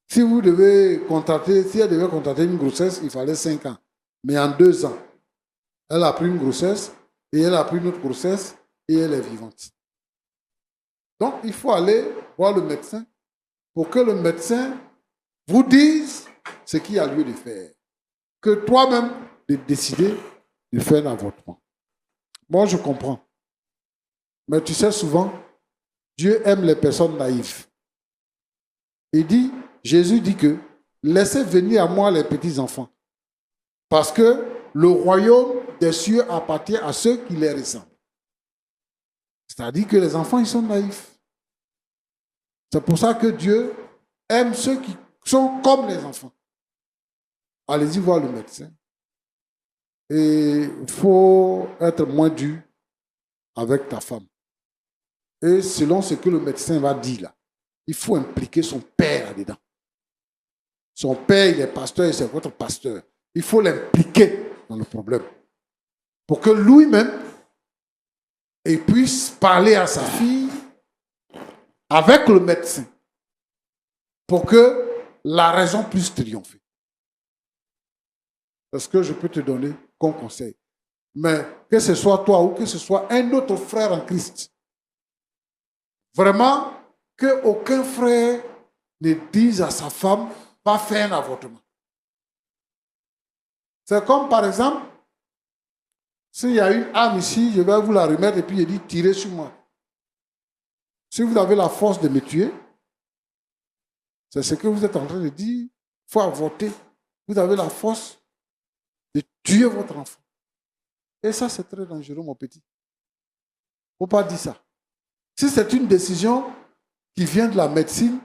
si elle devait contracter une grossesse, il fallait 5 ans. Mais en 2 ans, elle a pris une grossesse et elle a pris une autre grossesse et elle est vivante. Donc, il faut aller voir le médecin pour que le médecin vous dise ce qu'il y a lieu de faire. Que toi-même, de décider de faire l'avortement. Moi, je comprends. Mais tu sais, souvent, Dieu aime les personnes naïves. Jésus dit que laissez venir à moi les petits enfants. Parce que le royaume des cieux appartient à ceux qui les ressemblent. C'est-à-dire que les enfants, ils sont naïfs. C'est pour ça que Dieu aime ceux qui sont comme les enfants. Allez-y voir le médecin. Et il faut être moins dur avec ta femme. Et selon ce que le médecin va dire là, il faut impliquer son père là-dedans. Son père, il est pasteur et c'est votre pasteur. Il faut l'impliquer dans le problème. Pour que lui-même, il puisse parler à sa fille avec le médecin. Pour que la raison puisse triompher. C'est ce que je peux te donner comme conseil. Mais que ce soit toi ou que ce soit un autre frère en Christ, vraiment, qu'aucun frère ne dise à sa femme, va faire un avortement. C'est comme par exemple, s'il y a une âme ici, je vais vous la remettre et puis je dis, tirez sur moi. Si vous avez la force de me tuer, c'est ce que vous êtes en train de dire, il faut avorter. Vous avez la force de tuer votre enfant. Et ça, c'est très dangereux, mon petit. Il ne faut pas dire ça. Si c'est une décision qui vient de la médecine,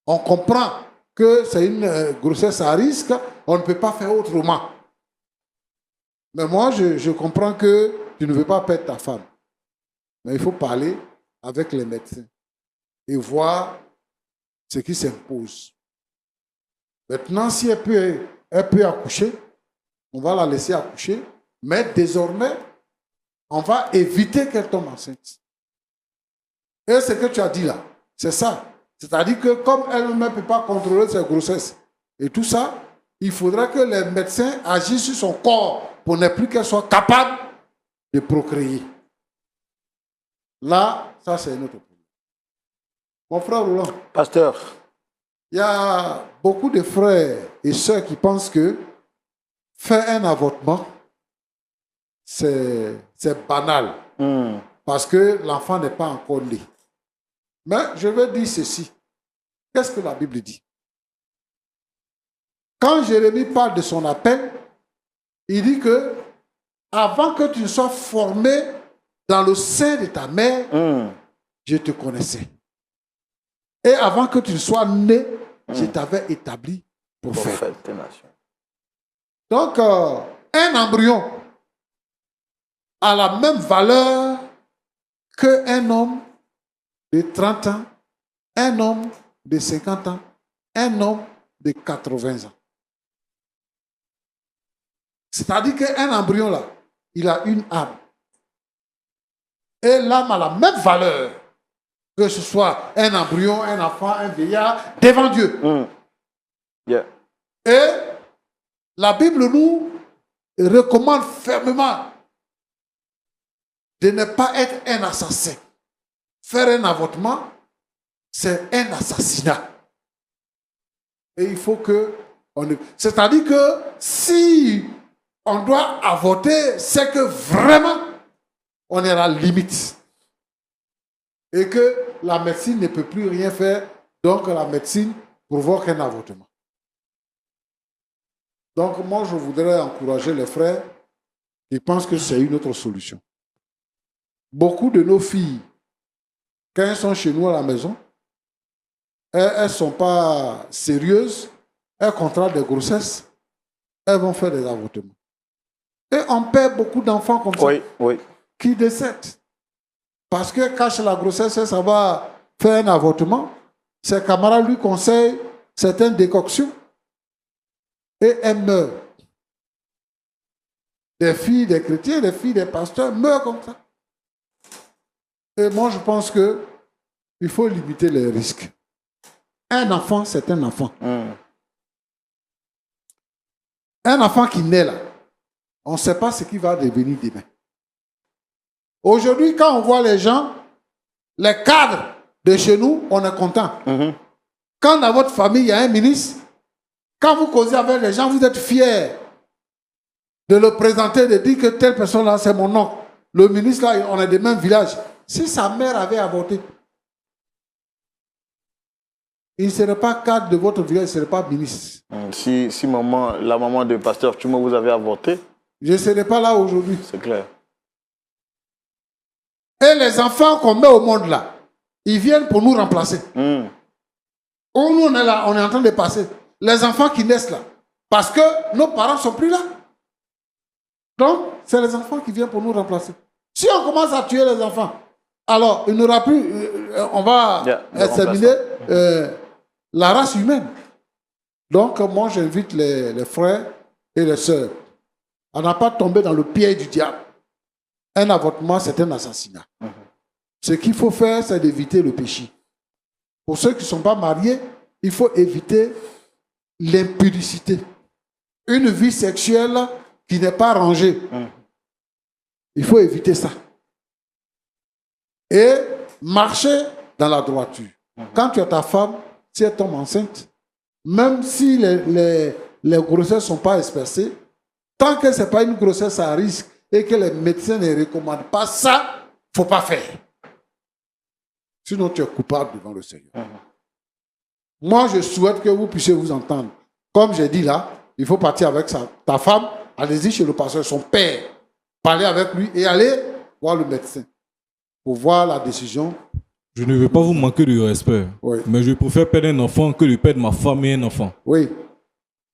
on comprend que c'est une grossesse à risque, on ne peut pas faire autrement. Mais moi, je comprends que tu ne veux pas perdre ta femme. Mais il faut parler avec les médecins et voir ce qui s'impose. Maintenant, si elle peut accoucher, on va la laisser accoucher, mais désormais, on va éviter qu'elle tombe enceinte. Et ce que tu as dit là, c'est ça. C'est-à-dire que comme elle-même ne peut pas contrôler ses grossesses et tout ça, il faudra que les médecins agissent sur son corps pour ne plus qu'elle soit capable de procréer. Là, ça c'est un autre problème. Mon frère Roland. Pasteur. Il y a beaucoup de frères et sœurs qui pensent que faire un avortement, c'est banal. Parce que l'enfant n'est pas encore né. Mais je vais dire ceci. Qu'est-ce que la Bible dit? Quand Jérémie parle de son appel, il dit que avant que tu ne sois formé dans le sein de ta mère, je te connaissais. Et avant que tu ne sois né, je t'avais établi prophète. Donc, un embryon a la même valeur qu'un homme de 30 ans, un homme de 50 ans, un homme de 80 ans. C'est-à-dire qu'un embryon, là, il a une âme. Et l'âme a la même valeur que ce soit un embryon, un enfant, un vieillard, devant Dieu. Et la Bible nous recommande fermement de ne pas être un assassin. Faire un avortement, c'est un assassinat. Et il faut que... C'est-à-dire que si on doit avorter, c'est que vraiment, on est à la limite. Et que la médecine ne peut plus rien faire, donc la médecine provoque un avortement. Donc moi, je voudrais encourager les frères qui pensent que c'est une autre solution. Beaucoup de nos filles, quand elles sont chez nous à la maison, elles ne sont pas sérieuses, elles contractent des grossesses, elles vont faire des avortements. Et on perd beaucoup d'enfants comme ça, qui décèdent. Parce que cache la grossesse, ça va faire un avortement. Ses camarades lui conseillent certaines décoctions. Et elles meurent. Des filles des chrétiens, des filles des pasteurs meurent comme ça. Et moi, je pense qu'il faut limiter les risques. Un enfant, c'est un enfant. Un enfant qui naît là, on ne sait pas ce qui va devenir demain. Aujourd'hui, quand on voit les gens, les cadres de chez nous, on est content. Quand dans votre famille, il y a un ministre, quand vous causez avec les gens, vous êtes fiers de le présenter, de dire que telle personne-là, c'est mon oncle. Le ministre, là, on est des mêmes villages. Si sa mère avait avorté, il ne serait pas cadre de votre village, il ne serait pas ministre. Si la maman de pasteur Tchouma vous avez avorté, je ne serais pas là aujourd'hui. C'est clair. Et les enfants qu'on met au monde là, ils viennent pour nous remplacer. Nous, on est là, on est en train de passer. Les enfants qui naissent là, parce que nos parents ne sont plus là. Donc, c'est les enfants qui viennent pour nous remplacer. Si on commence à tuer les enfants, alors il n'y aura plus, on va exterminer la race humaine. Donc, moi, j'invite les frères et les sœurs à ne pas tomber dans le piège du diable. Un avortement, c'est un assassinat. Ce qu'il faut faire, c'est d'éviter le péché. Pour ceux qui ne sont pas mariés, il faut éviter l'impudicité. une vie sexuelle qui n'est pas rangée. Il faut éviter ça. Et marcher dans la droiture. Quand tu as ta femme, si elle tombe enceinte, même si les grossesses ne sont pas espacées, tant que ce n'est pas une grossesse à risque et que les médecins ne recommandent pas ça, il ne faut pas faire. Sinon, tu es coupable devant le Seigneur. Moi, je souhaite que vous puissiez vous entendre. Comme j'ai dit là, il faut partir avec ta femme, allez-y chez le pasteur, son père, parler avec lui et aller voir le médecin pour voir la décision. Je ne veux pas vous manquer de respect, mais je préfère perdre un enfant que de perdre ma femme et un enfant. Oui.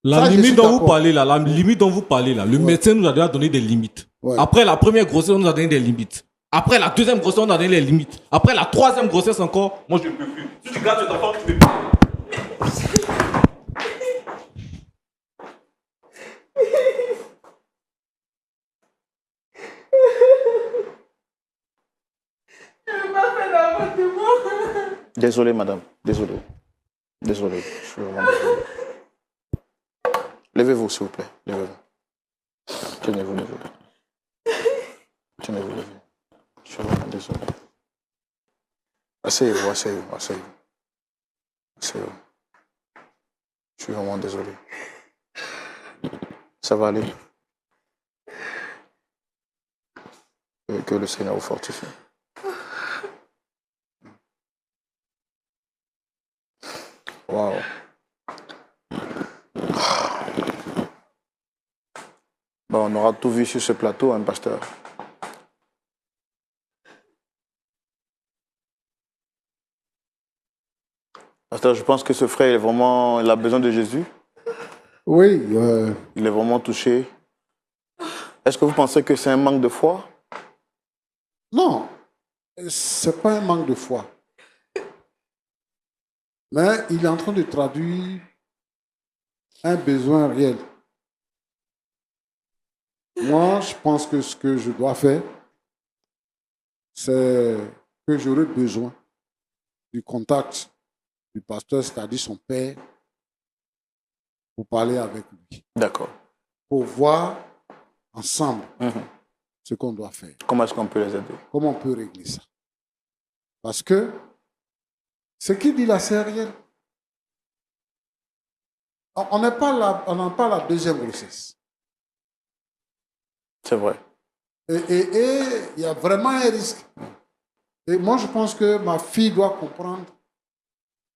La limite dont vous parlez là, le médecin nous a déjà donné des limites. Après la première grossesse, on nous a donné des limites. Après la deuxième grossesse, on a donné les limites. Après la troisième grossesse encore, moi je ne peux plus. Si tu gardes cet enfant, tu ne peux plus. Désolé, madame. Désolé. Désolé. Je suis vraiment désolé. Levez-vous, s'il vous plaît. Levez-vous. Tenez-vous, levez-vous. Tenez-vous, levez-vous. Je suis vraiment désolé. Asseyez-vous, asseyez-vous, asseyez-vous. Asseyez-vous. Je suis vraiment désolé. Ça va aller. Que le Seigneur vous fortifie. Wow. Bon, on aura tout vu sur ce plateau, hein, pasteur. Pasteur, je pense que ce frère, il a besoin de Jésus. Oui. Il est vraiment touché. Est-ce que vous pensez que c'est un manque de foi? Non, ce n'est pas un manque de foi. Mais il est en train de traduire un besoin réel. Moi, je pense que ce que je dois faire, c'est que j'aurai besoin du contact du pasteur, c'est-à-dire son père, pour parler avec lui. D'accord. Pour voir ensemble ce qu'on doit faire. Comment est-ce qu'on peut les aider? Comment on peut régler ça? Parce que ce qu'il dit là, c'est réel. On n'a pas la deuxième grossesse. C'est vrai. Et il y a vraiment un risque. Et moi, je pense que ma fille doit comprendre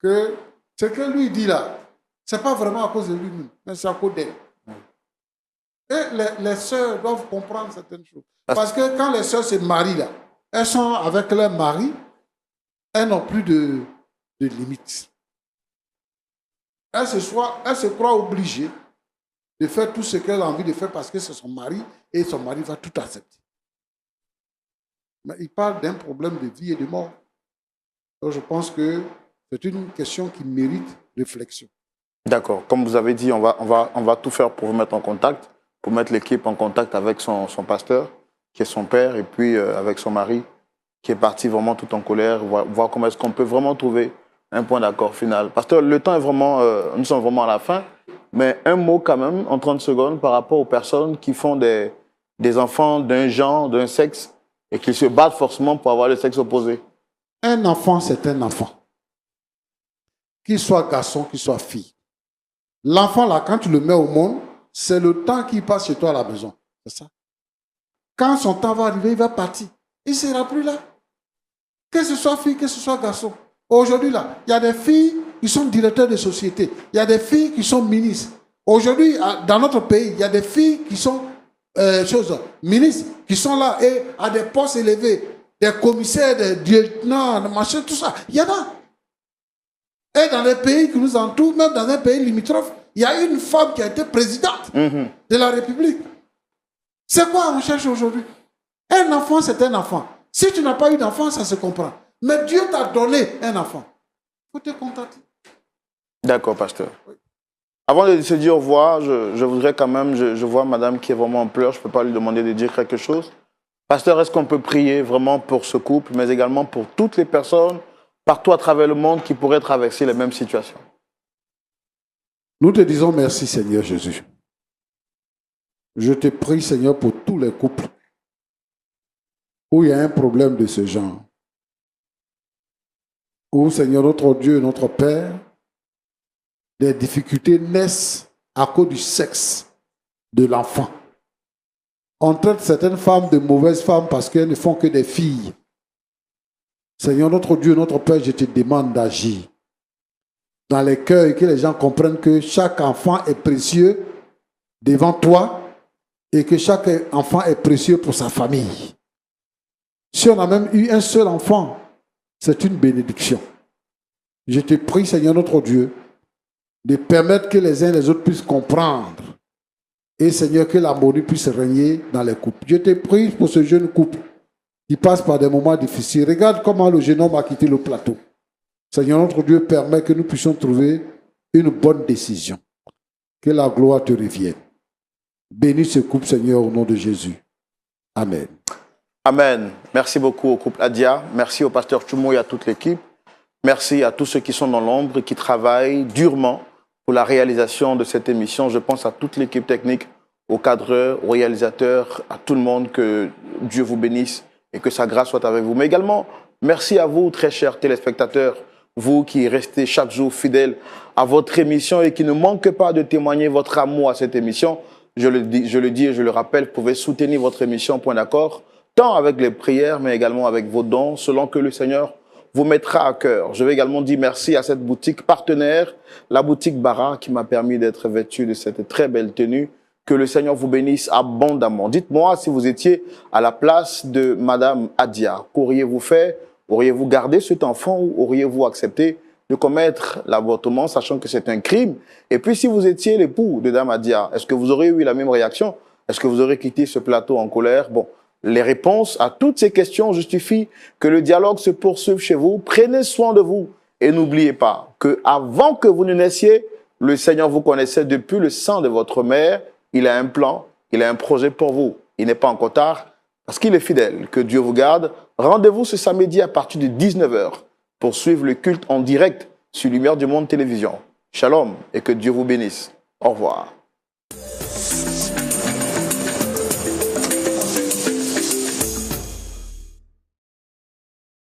que ce que lui dit là, ce n'est pas vraiment à cause de lui-même, mais c'est à cause d'elle. Et les sœurs doivent comprendre certaines choses. Parce que quand les sœurs se marient là, elles sont avec leur mari, elles n'ont plus de limites. Elle se croit obligée de faire tout ce qu'elle a envie de faire parce que c'est son mari et son mari va tout accepter. Mais il parle d'un problème de vie et de mort. Donc je pense que c'est une question qui mérite réflexion. D'accord. Comme vous avez dit, on va tout faire pour vous mettre en contact, pour mettre l'équipe en contact avec son pasteur, qui est son père, et puis avec son mari, qui est parti vraiment tout en colère, voir comment est-ce qu'on peut vraiment trouver un point d'accord final. Pasteur, le temps est vraiment, nous sommes vraiment à la fin, mais un mot quand même, en 30 secondes, par rapport aux personnes qui font des enfants d'un genre, d'un sexe, et qui se battent forcément pour avoir le sexe opposé. Un enfant, c'est un enfant. Qu'il soit garçon, qu'il soit fille. L'enfant, là, quand tu le mets au monde, c'est le temps qu'il passe chez toi à la maison. C'est ça. Quand son temps va arriver, il va partir. Il ne sera plus là. Que ce soit fille, que ce soit garçon. Aujourd'hui, là, il y a des filles qui sont directeurs de société. Il y a des filles qui sont ministres. Aujourd'hui, dans notre pays, il y a des filles qui sont ministres, qui sont là et à des postes élevés, des commissaires, des lieutenants, des machins, tout ça. Il y en a. Et dans les pays qui nous entourent, même dans un pays limitrophe, il y a une femme qui a été présidente de la République. C'est quoi on cherche aujourd'hui? Un enfant, c'est un enfant. Si tu n'as pas eu d'enfant, ça se comprend. Mais Dieu t'a donné un enfant. Il faut te contenter. D'accord, pasteur. Oui. Avant de se dire au revoir, je voudrais quand même, je vois madame qui est vraiment en pleurs, je ne peux pas lui demander de dire quelque chose. Pasteur, est-ce qu'on peut prier vraiment pour ce couple, mais également pour toutes les personnes partout à travers le monde qui pourraient traverser les mêmes situations? Nous te disons merci, Seigneur Jésus. Je te prie, Seigneur, pour tous les couples où il y a un problème de ce genre. Où, Seigneur, notre Dieu, notre Père, des difficultés naissent à cause du sexe de l'enfant. On traite certaines femmes de mauvaises femmes parce qu'elles ne font que des filles. Seigneur, notre Dieu, notre Père, je te demande d'agir dans les cœurs et que les gens comprennent que chaque enfant est précieux devant toi et que chaque enfant est précieux pour sa famille. Si on a même eu un seul enfant, c'est une bénédiction. Je te prie, Seigneur notre Dieu, de permettre que les uns et les autres puissent comprendre. Et Seigneur, que l'harmonie puisse régner dans les couples. Je te prie pour ce jeune couple qui passe par des moments difficiles. Regarde comment le jeune homme a quitté le plateau. Seigneur notre Dieu, permet que nous puissions trouver une bonne décision. Que la gloire te revienne. Bénis ce couple, Seigneur, au nom de Jésus. Amen. Amen. Merci beaucoup au couple Adia. Merci au pasteur Choumo et à toute l'équipe. Merci à tous ceux qui sont dans l'ombre et qui travaillent durement pour la réalisation de cette émission. Je pense à toute l'équipe technique, aux cadreurs, aux réalisateurs, à tout le monde. Que Dieu vous bénisse et que sa grâce soit avec vous. Mais également, merci à vous, très chers téléspectateurs, vous qui restez chaque jour fidèles à votre émission et qui ne manquez pas de témoigner votre amour à cette émission. Je le dis et je le rappelle, vous pouvez soutenir votre émission, point d'accord, tant avec les prières, mais également avec vos dons, selon que le Seigneur vous mettra à cœur. Je vais également dire merci à cette boutique partenaire, la boutique Bara, qui m'a permis d'être vêtu de cette très belle tenue. Que le Seigneur vous bénisse abondamment. Dites-moi si vous étiez à la place de Madame Adia, qu'auriez-vous fait? Auriez-vous gardé cet enfant ou auriez-vous accepté de commettre l'avortement, sachant que c'est un crime? Et puis si vous étiez l'époux de Dame Adia, est-ce que vous auriez eu la même réaction? Est-ce que vous auriez quitté ce plateau en colère? Bon, les réponses à toutes ces questions justifient que le dialogue se poursuive chez vous. Prenez soin de vous et n'oubliez pas que avant que vous ne naissiez, le Seigneur vous connaissait depuis le sein de votre mère. Il a un plan, il a un projet pour vous. Il n'est pas encore tard parce qu'il est fidèle. Que Dieu vous garde. Rendez-vous ce samedi à partir de 19h pour suivre le culte en direct sur Lumière du Monde Télévision. Shalom et que Dieu vous bénisse. Au revoir.